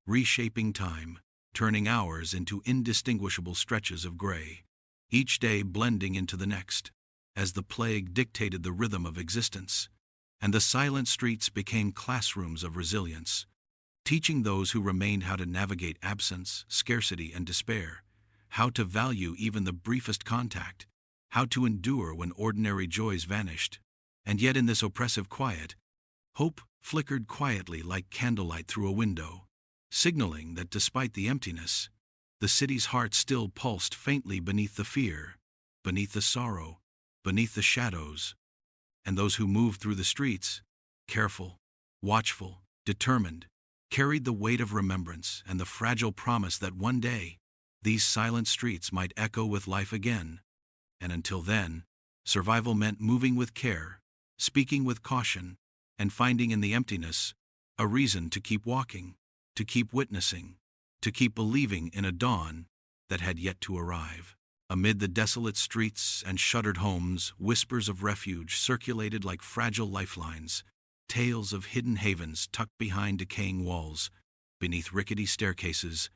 reshaping time, turning hours into indistinguishable stretches of gray, each day blending into the next, as the plague dictated the rhythm of existence, and the silent streets became classrooms of resilience, teaching those who remained how to navigate absence, scarcity, and despair, how to value even the briefest contact, how to endure when ordinary joys vanished. And yet in this oppressive quiet, hope flickered quietly like candlelight through a window, signaling that despite the emptiness, the city's heart still pulsed faintly beneath the fear, beneath the sorrow, beneath the shadows. And those who moved through the streets, careful, watchful, determined, carried the weight of remembrance and the fragile promise that one day these silent streets might echo with life again. And until then, survival meant moving with care, speaking with caution, and finding in the emptiness a reason to keep walking, to keep witnessing, to keep believing in a dawn that had yet to arrive. Amid the desolate streets and shuttered homes, whispers of refuge circulated like fragile lifelines, tales of hidden havens tucked behind decaying walls, beneath rickety staircases,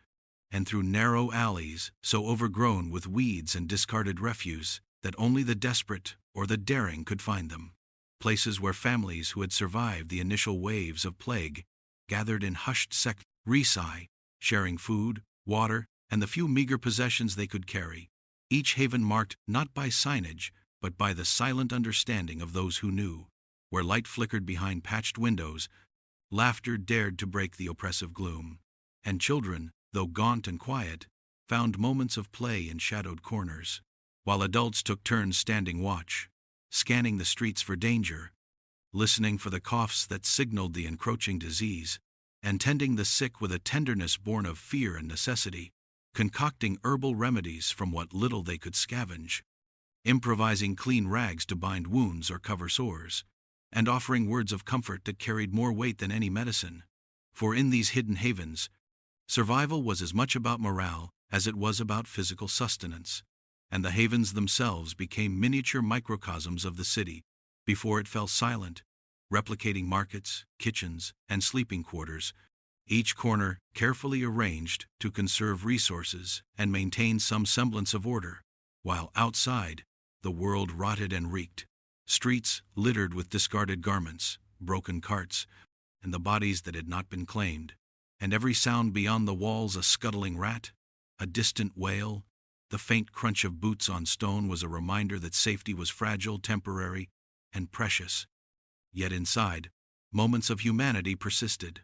and through narrow alleys so overgrown with weeds and discarded refuse that only the desperate or the daring could find them. Places where families who had survived the initial waves of plague gathered in hushed recite, sharing food, water, and the few meager possessions they could carry, each haven marked not by signage, but by the silent understanding of those who knew. Where light flickered behind patched windows, laughter dared to break the oppressive gloom, and children, though gaunt and quiet, found moments of play in shadowed corners, while adults took turns standing watch, scanning the streets for danger, listening for the coughs that signaled the encroaching disease, and tending the sick with a tenderness born of fear and necessity, concocting herbal remedies from what little they could scavenge, improvising clean rags to bind wounds or cover sores, and offering words of comfort that carried more weight than any medicine. For in these hidden havens, survival was as much about morale as it was about physical sustenance, and the havens themselves became miniature microcosms of the city before it fell silent, replicating markets, kitchens, and sleeping quarters, each corner carefully arranged to conserve resources and maintain some semblance of order, while outside, the world rotted and reeked, streets littered with discarded garments, broken carts, and the bodies that had not been claimed, and every sound beyond the walls a scuttling rat, a distant wail, the faint crunch of boots on stone was a reminder that safety was fragile, temporary, and precious. Yet inside, moments of humanity persisted.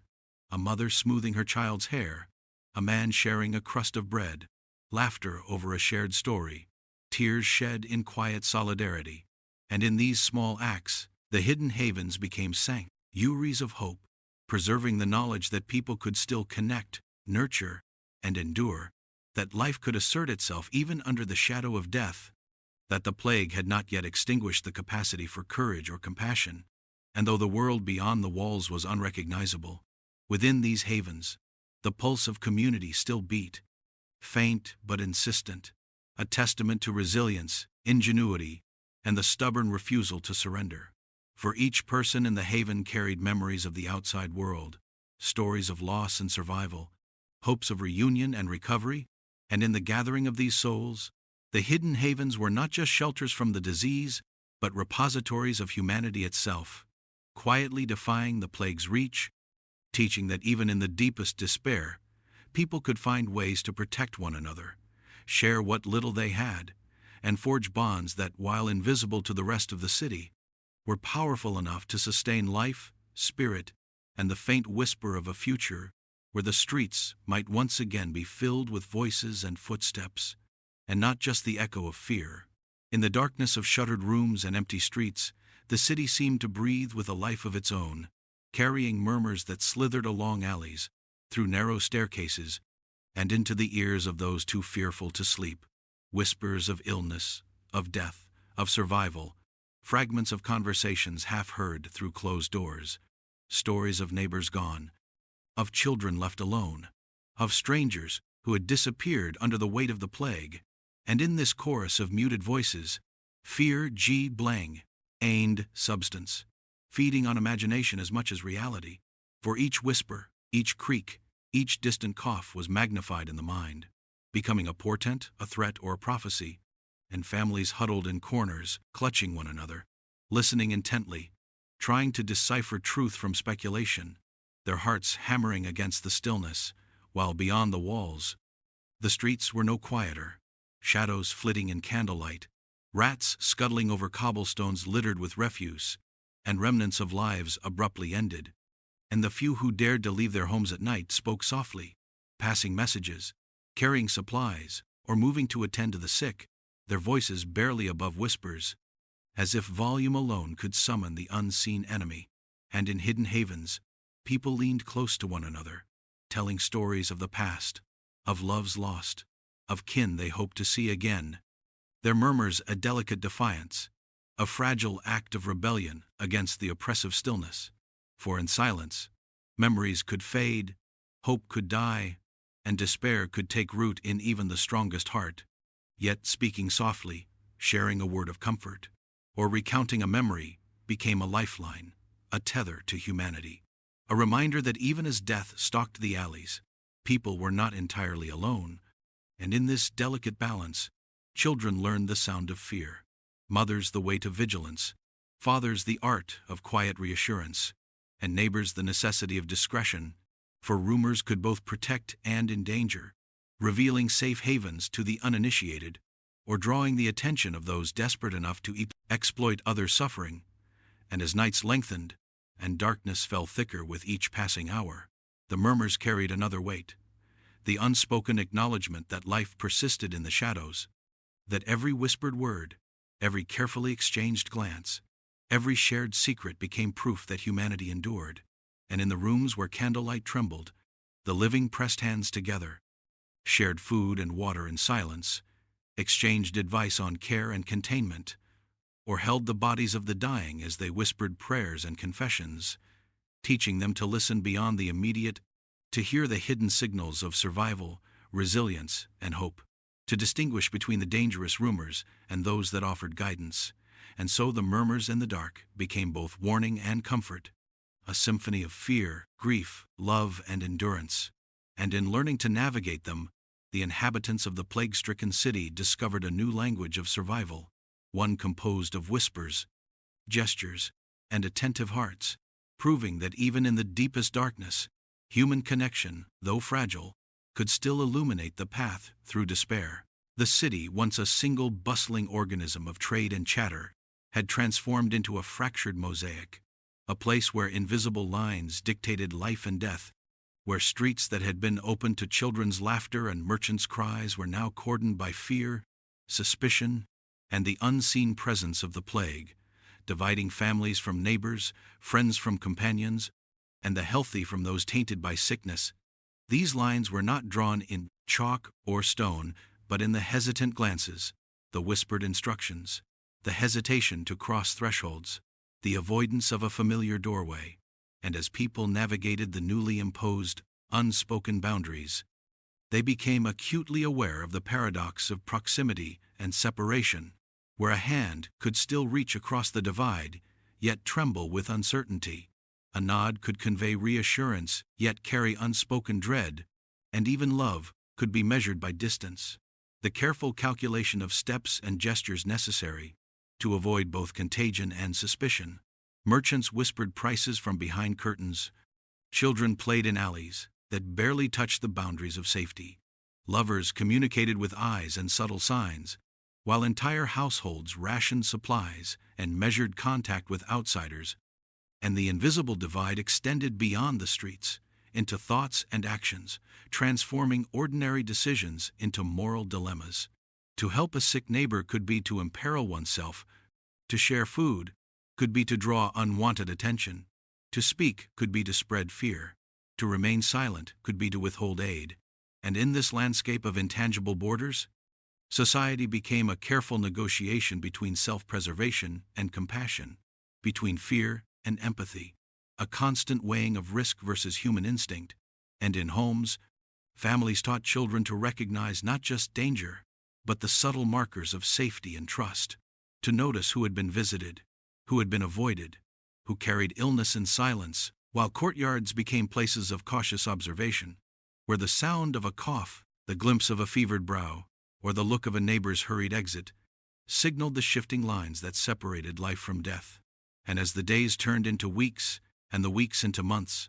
A mother smoothing her child's hair, a man sharing a crust of bread, laughter over a shared story, tears shed in quiet solidarity. And in these small acts, the hidden havens became sanctuaries of hope, preserving the knowledge that people could still connect, nurture, and endure, that life could assert itself even under the shadow of death, that the plague had not yet extinguished the capacity for courage or compassion, and though the world beyond the walls was unrecognizable, within these havens, the pulse of community still beat, faint but insistent, a testament to resilience, ingenuity, and the stubborn refusal to surrender. For each person in the haven carried memories of the outside world, stories of loss and survival, hopes of reunion and recovery, and in the gathering of these souls, the hidden havens were not just shelters from the disease, but repositories of humanity itself, quietly defying the plague's reach, teaching that even in the deepest despair, people could find ways to protect one another, share what little they had, and forge bonds that, while invisible to the rest of the city, were powerful enough to sustain life, spirit, and the faint whisper of a future where the streets might once again be filled with voices and footsteps, and not just the echo of fear. In the darkness of shuttered rooms and empty streets, the city seemed to breathe with a life of its own, carrying murmurs that slithered along alleys, through narrow staircases, and into the ears of those too fearful to sleep. Whispers of illness, of death, of survival, fragments of conversations half heard through closed doors, stories of neighbors gone, of children left alone, of strangers who had disappeared under the weight of the plague, and in this chorus of muted voices, fear gained substance, feeding on imagination as much as reality, for each whisper, each creak, each distant cough was magnified in the mind, becoming a portent, a threat, or a prophecy, and families huddled in corners, clutching one another, listening intently, trying to decipher truth from speculation, their hearts hammering against the stillness, while beyond the walls, the streets were no quieter, shadows flitting in candlelight, rats scuttling over cobblestones littered with refuse, and remnants of lives abruptly ended, and the few who dared to leave their homes at night spoke softly, passing messages, carrying supplies, or moving to attend to the sick, their voices barely above whispers, as if volume alone could summon the unseen enemy. And in hidden havens, people leaned close to one another, telling stories of the past, of loves lost, of kin they hoped to see again. Their murmurs a delicate defiance, a fragile act of rebellion against the oppressive stillness. For in silence, memories could fade, hope could die, and despair could take root in even the strongest heart. Yet speaking softly, sharing a word of comfort, or recounting a memory became a lifeline, a tether to humanity. A reminder that even as death stalked the alleys, people were not entirely alone, and in this delicate balance, children learned the sound of fear, mothers the weight of vigilance, fathers the art of quiet reassurance, and neighbors the necessity of discretion, for rumors could both protect and endanger, revealing safe havens to the uninitiated, or drawing the attention of those desperate enough to exploit others' suffering. And as nights lengthened, and darkness fell thicker with each passing hour, the murmurs carried another weight, the unspoken acknowledgement that life persisted in the shadows, that every whispered word, every carefully exchanged glance, every shared secret became proof that humanity endured, and in the rooms where candlelight trembled, the living pressed hands together, shared food and water in silence, exchanged advice on care and containment, or held the bodies of the dying as they whispered prayers and confessions, teaching them to listen beyond the immediate, to hear the hidden signals of survival, resilience, and hope, to distinguish between the dangerous rumors and those that offered guidance. And so the murmurs in the dark became both warning and comfort, a symphony of fear, grief, love, and endurance. And in learning to navigate them, the inhabitants of the plague-stricken city discovered a new language of survival, one composed of whispers, gestures, and attentive hearts, proving that even in the deepest darkness, human connection, though fragile, could still illuminate the path through despair. The city, once a single bustling organism of trade and chatter, had transformed into a fractured mosaic, a place where invisible lines dictated life and death, where streets that had been open to children's laughter and merchants' cries were now cordoned by fear, suspicion, and the unseen presence of the plague, dividing families from neighbors, friends from companions, and the healthy from those tainted by sickness. These lines were not drawn in chalk or stone, but in the hesitant glances, the whispered instructions, the hesitation to cross thresholds, the avoidance of a familiar doorway. And as people navigated the newly imposed, unspoken boundaries, they became acutely aware of the paradox of proximity and separation, where a hand could still reach across the divide, yet tremble with uncertainty. A nod could convey reassurance, yet carry unspoken dread, and even love could be measured by distance. The careful calculation of steps and gestures necessary to avoid both contagion and suspicion. Merchants whispered prices from behind curtains. Children played in alleys that barely touched the boundaries of safety. Lovers communicated with eyes and subtle signs, while entire households rationed supplies and measured contact with outsiders. And the invisible divide extended beyond the streets, into thoughts and actions, transforming ordinary decisions into moral dilemmas. To help a sick neighbor could be to imperil oneself. To share food could be to draw unwanted attention. To speak could be to spread fear. To remain silent could be to withhold aid. And in this landscape of intangible borders, society became a careful negotiation between self-preservation and compassion, between fear and empathy, a constant weighing of risk versus human instinct. And in homes, families taught children to recognize not just danger, but the subtle markers of safety and trust, to notice who had been visited, who had been avoided, who carried illness in silence, while courtyards became places of cautious observation, where the sound of a cough, the glimpse of a fevered brow, or the look of a neighbor's hurried exit, signaled the shifting lines that separated life from death. And as the days turned into weeks, and the weeks into months,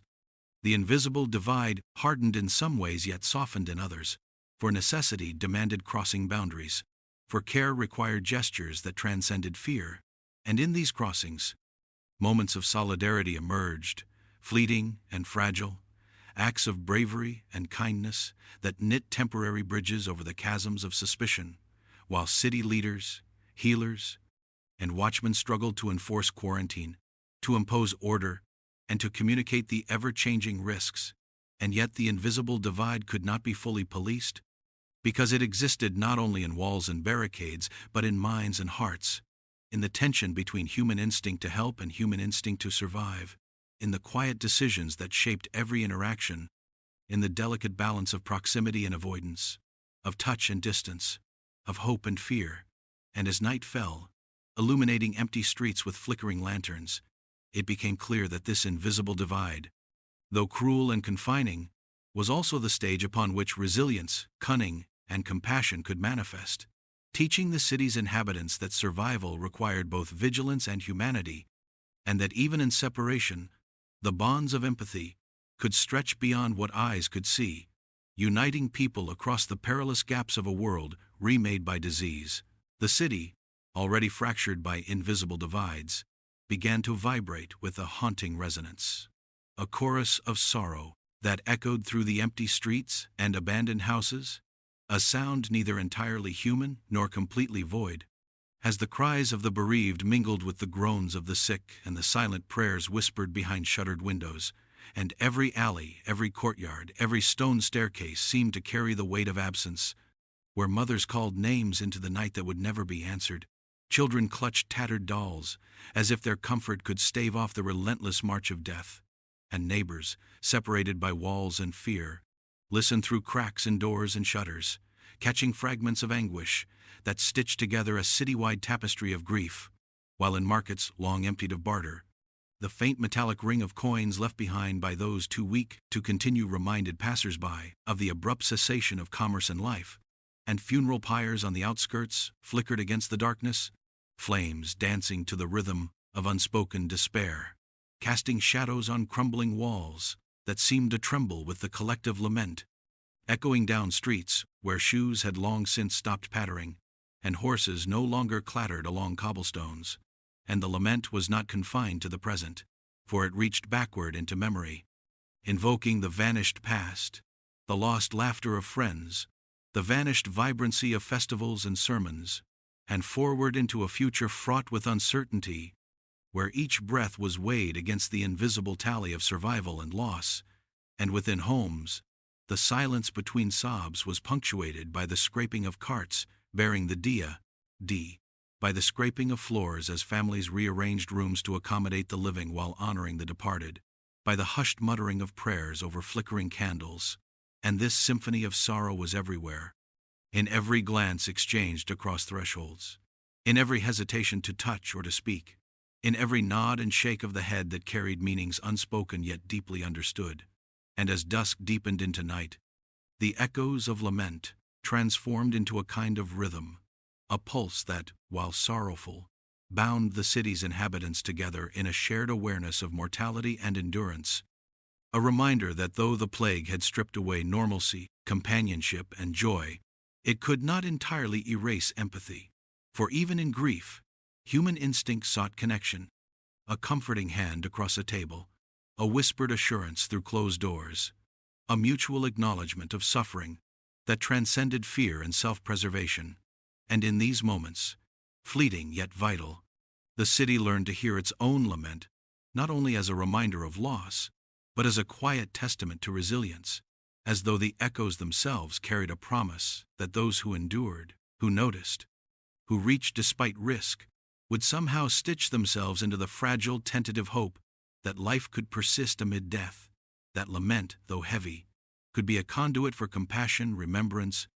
the invisible divide hardened in some ways yet softened in others, for necessity demanded crossing boundaries, for care required gestures that transcended fear. And in these crossings, moments of solidarity emerged, fleeting and fragile, acts of bravery and kindness that knit temporary bridges over the chasms of suspicion, while city leaders, healers, and watchmen struggled to enforce quarantine, to impose order, and to communicate the ever-changing risks. And yet the invisible divide could not be fully policed, because it existed not only in walls and barricades, but in minds and hearts, in the tension between human instinct to help and human instinct to survive, in the quiet decisions that shaped every interaction, in the delicate balance of proximity and avoidance, of touch and distance, of hope and fear. And as night fell, illuminating empty streets with flickering lanterns, it became clear that this invisible divide, though cruel and confining, was also the stage upon which resilience, cunning, and compassion could manifest, teaching the city's inhabitants that survival required both vigilance and humanity, and that even in separation, the bonds of empathy could stretch beyond what eyes could see, uniting people across the perilous gaps of a world remade by disease. The city, already fractured by invisible divides, began to vibrate with a haunting resonance, a chorus of sorrow that echoed through the empty streets and abandoned houses, a sound neither entirely human nor completely void, as the cries of the bereaved mingled with the groans of the sick and the silent prayers whispered behind shuttered windows, and every alley, every courtyard, every stone staircase seemed to carry the weight of absence, where mothers called names into the night that would never be answered. Children clutched tattered dolls, as if their comfort could stave off the relentless march of death, and neighbors, separated by walls and fear, listened through cracks in doors and shutters, catching fragments of anguish that stitched together a citywide tapestry of grief, while in markets long emptied of barter, the faint metallic ring of coins left behind by those too weak to continue reminded passers-by of the abrupt cessation of commerce and life, and funeral pyres on the outskirts flickered against the darkness, flames dancing to the rhythm of unspoken despair, casting shadows on crumbling walls that seemed to tremble with the collective lament, echoing down streets where shoes had long since stopped pattering, and horses no longer clattered along cobblestones. And the lament was not confined to the present, for it reached backward into memory, invoking the vanished past, the lost laughter of friends, the vanished vibrancy of festivals and sermons, and forward into a future fraught with uncertainty, where each breath was weighed against the invisible tally of survival and loss, and within homes, the silence between sobs was punctuated by the scraping of carts bearing the D, by the scraping of floors as families rearranged rooms to accommodate the living while honoring the departed, by the hushed muttering of prayers over flickering candles. And this symphony of sorrow was everywhere, in every glance exchanged across thresholds, in every hesitation to touch or to speak, in every nod and shake of the head that carried meanings unspoken yet deeply understood. And as dusk deepened into night, the echoes of lament transformed into a kind of rhythm, a pulse that, while sorrowful, bound the city's inhabitants together in a shared awareness of mortality and endurance, a reminder that though the plague had stripped away normalcy, companionship, and joy, it could not entirely erase empathy. For even in grief, human instinct sought connection, a comforting hand across a table, a whispered assurance through closed doors, a mutual acknowledgement of suffering that transcended fear and self-preservation. And in these moments, fleeting yet vital, the city learned to hear its own lament, not only as a reminder of loss, but as a quiet testament to resilience, as though the echoes themselves carried a promise that those who endured, who noticed, who reached despite risk, would somehow stitch themselves into the fragile, tentative hope that life could persist amid death, that lament, though heavy, could be a conduit for compassion, remembrance,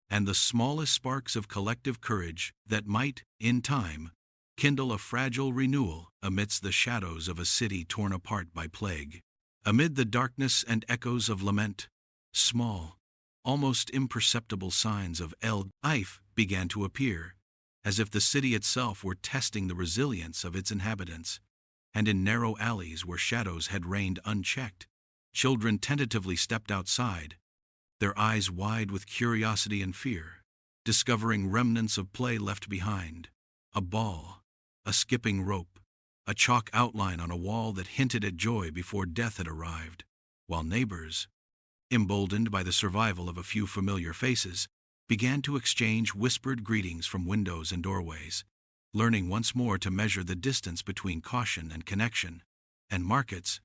and the smallest sparks of collective courage that might, in time, kindle a fragile renewal amidst the shadows of a city torn apart by plague. Amid the darkness and echoes of lament, small, almost imperceptible signs of life began to appear, as if the city itself were testing the resilience of its inhabitants. And in narrow alleys where shadows had reigned unchecked, children tentatively stepped outside, their eyes wide with curiosity and fear, discovering remnants of play left behind, a ball, a skipping rope, a chalk outline on a wall that hinted at joy before death had arrived, while neighbors, emboldened by the survival of a few familiar faces, began to exchange whispered greetings from windows and doorways, learning once more to measure the distance between caution and connection. And markets,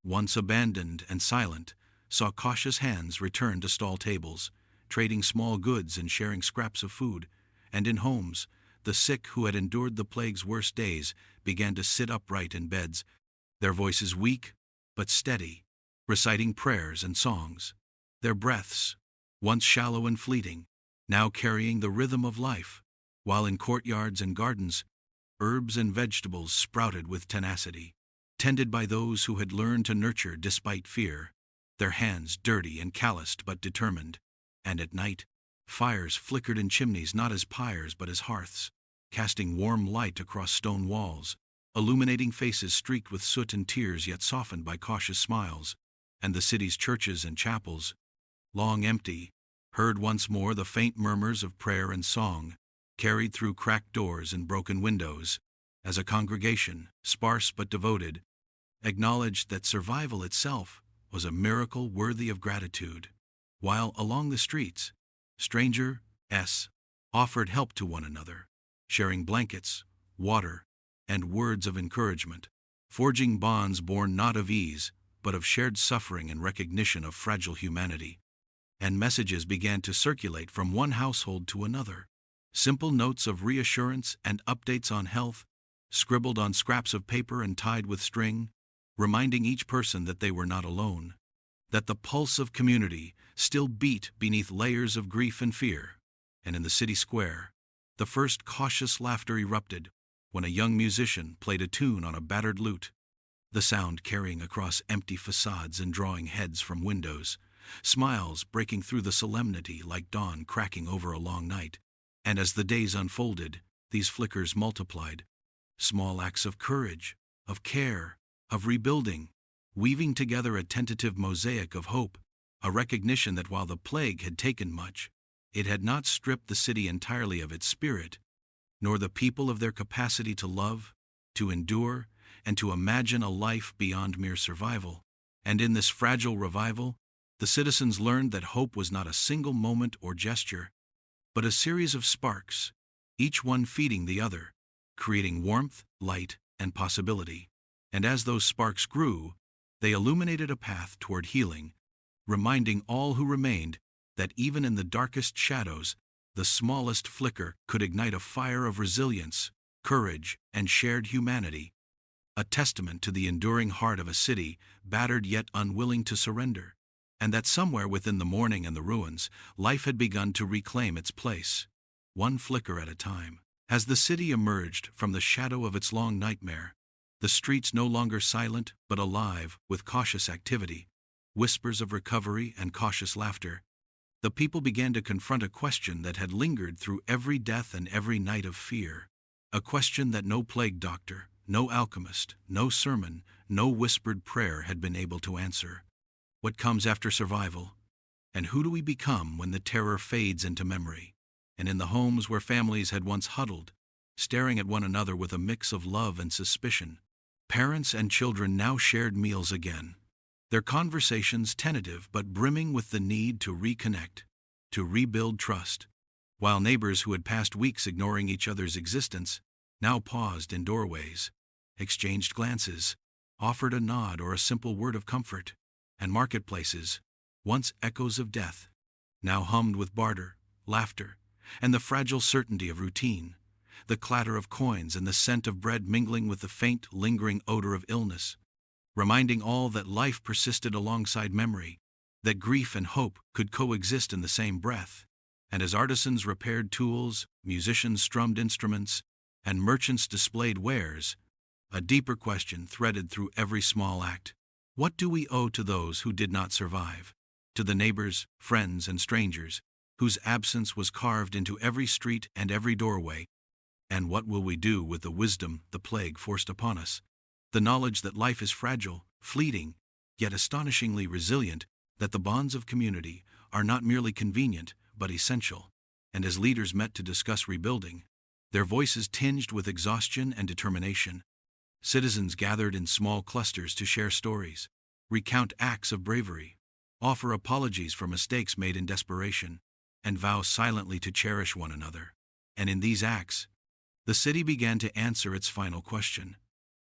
once abandoned and silent, saw cautious hands return to stall tables, trading small goods and sharing scraps of food, and in homes, the sick who had endured the plague's worst days began to sit upright in beds, their voices weak but steady, reciting prayers and songs, their breaths, once shallow and fleeting, now carrying the rhythm of life, while in courtyards and gardens, herbs and vegetables sprouted with tenacity, tended by those who had learned to nurture despite fear, their hands dirty and calloused but determined. And at night, fires flickered in chimneys not as pyres but as hearths, casting warm light across stone walls, illuminating faces streaked with soot and tears yet softened by cautious smiles, and the city's churches and chapels, long empty, heard once more the faint murmurs of prayer and song, carried through cracked doors and broken windows, as a congregation, sparse but devoted, acknowledged that survival itself was a miracle worthy of gratitude, while along the streets, strangers offered help to one another, sharing blankets, water, and words of encouragement, forging bonds born not of ease, but of shared suffering and recognition of fragile humanity. And messages began to circulate from one household to another, simple notes of reassurance and updates on health, scribbled on scraps of paper and tied with string, reminding each person that they were not alone, that the pulse of community still beat beneath layers of grief and fear. And in the city square, the first cautious laughter erupted when a young musician played a tune on a battered lute, the sound carrying across empty facades and drawing heads from windows, smiles breaking through the solemnity like dawn cracking over a long night. And as the days unfolded, these flickers multiplied, small acts of courage, of care, of rebuilding, weaving together a tentative mosaic of hope, a recognition that while the plague had taken much, it had not stripped the city entirely of its spirit, nor the people of their capacity to love, to endure, and to imagine a life beyond mere survival. And in this fragile revival, the citizens learned that hope was not a single moment or gesture, but a series of sparks, each one feeding the other, creating warmth, light, and possibility. And as those sparks grew, they illuminated a path toward healing, reminding all who remained that even in the darkest shadows, the smallest flicker could ignite a fire of resilience, courage, and shared humanity, a testament to the enduring heart of a city battered yet unwilling to surrender, and that somewhere within the mourning and the ruins, life had begun to reclaim its place, one flicker at a time. As the city emerged from the shadow of its long nightmare, the streets no longer silent but alive with cautious activity, whispers of recovery and cautious laughter, the people began to confront a question that had lingered through every death and every night of fear, a question that no plague doctor, no alchemist, no sermon, no whispered prayer had been able to answer. What comes after survival? And who do we become when the terror fades into memory? And in the homes where families had once huddled, staring at one another with a mix of love and suspicion, parents and children now shared meals again, their conversations tentative but brimming with the need to reconnect, to rebuild trust, while neighbors who had passed weeks ignoring each other's existence now paused in doorways, exchanged glances, offered a nod or a simple word of comfort, and marketplaces, once echoes of death, now hummed with barter, laughter, and the fragile certainty of routine, the clatter of coins and the scent of bread mingling with the faint, lingering odor of illness, reminding all that life persisted alongside memory, that grief and hope could coexist in the same breath. And as artisans repaired tools, musicians strummed instruments, and merchants displayed wares, a deeper question threaded through every small act. What do we owe to those who did not survive? To the neighbors, friends, and strangers, whose absence was carved into every street and every doorway? And what will we do with the wisdom the plague forced upon us? The knowledge that life is fragile, fleeting, yet astonishingly resilient, that the bonds of community are not merely convenient, but essential. And as leaders met to discuss rebuilding, their voices tinged with exhaustion and determination, citizens gathered in small clusters to share stories, recount acts of bravery, offer apologies for mistakes made in desperation, and vow silently to cherish one another. And in these acts, the city began to answer its final question,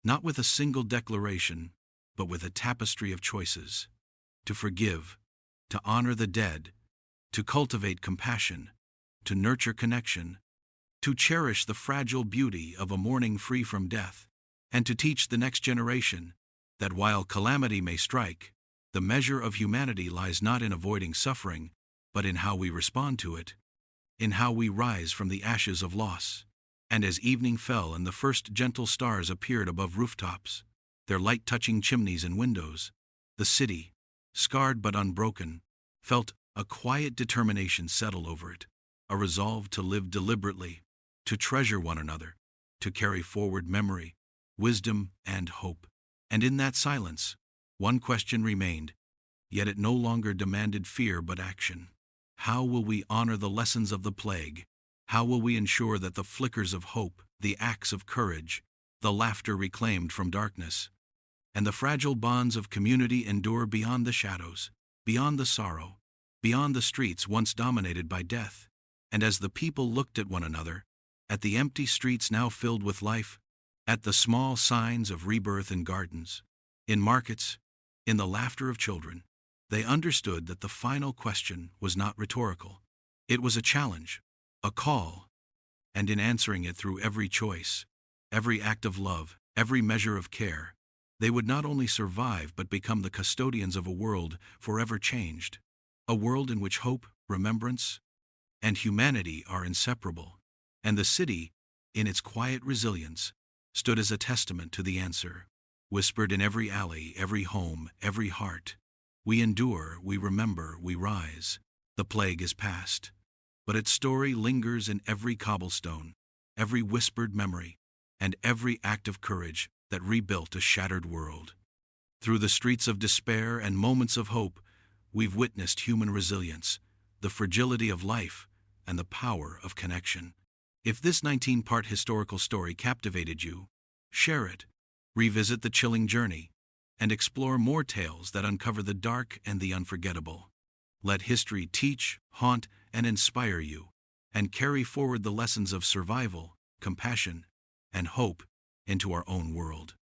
not with a single declaration, but with a tapestry of choices: to forgive, to honor the dead, to cultivate compassion, to nurture connection, to cherish the fragile beauty of a morning free from death, and to teach the next generation that while calamity may strike, the measure of humanity lies not in avoiding suffering, but in how we respond to it, in how we rise from the ashes of loss. And as evening fell and the first gentle stars appeared above rooftops, their light touching chimneys and windows, the city, scarred but unbroken, felt a quiet determination settle over it, a resolve to live deliberately, to treasure one another, to carry forward memory, wisdom, and hope. And in that silence, one question remained, yet it no longer demanded fear but action. How will we honor the lessons of the plague? How will we ensure that the flickers of hope, the acts of courage, the laughter reclaimed from darkness, and the fragile bonds of community endure beyond the shadows, beyond the sorrow, beyond the streets once dominated by death? And as the people looked at one another, at the empty streets now filled with life, at the small signs of rebirth in gardens, in markets, in the laughter of children, they understood that the final question was not rhetorical. It was a challenge, a call, and in answering it through every choice, every act of love, every measure of care, they would not only survive but become the custodians of a world forever changed, a world in which hope, remembrance, and humanity are inseparable. And the city, in its quiet resilience, stood as a testament to the answer, whispered in every alley, every home, every heart. We endure, we remember, we rise. The plague is past, but its story lingers in every cobblestone, every whispered memory, and every act of courage that rebuilt a shattered world. Through the streets of despair and moments of hope, we've witnessed human resilience, the fragility of life, and the power of connection. If this 19-part historical story captivated you, share it, revisit the chilling journey, and explore more tales that uncover the dark and the unforgettable. Let history teach, haunt, and inspire you, and carry forward the lessons of survival, compassion, and hope into our own world.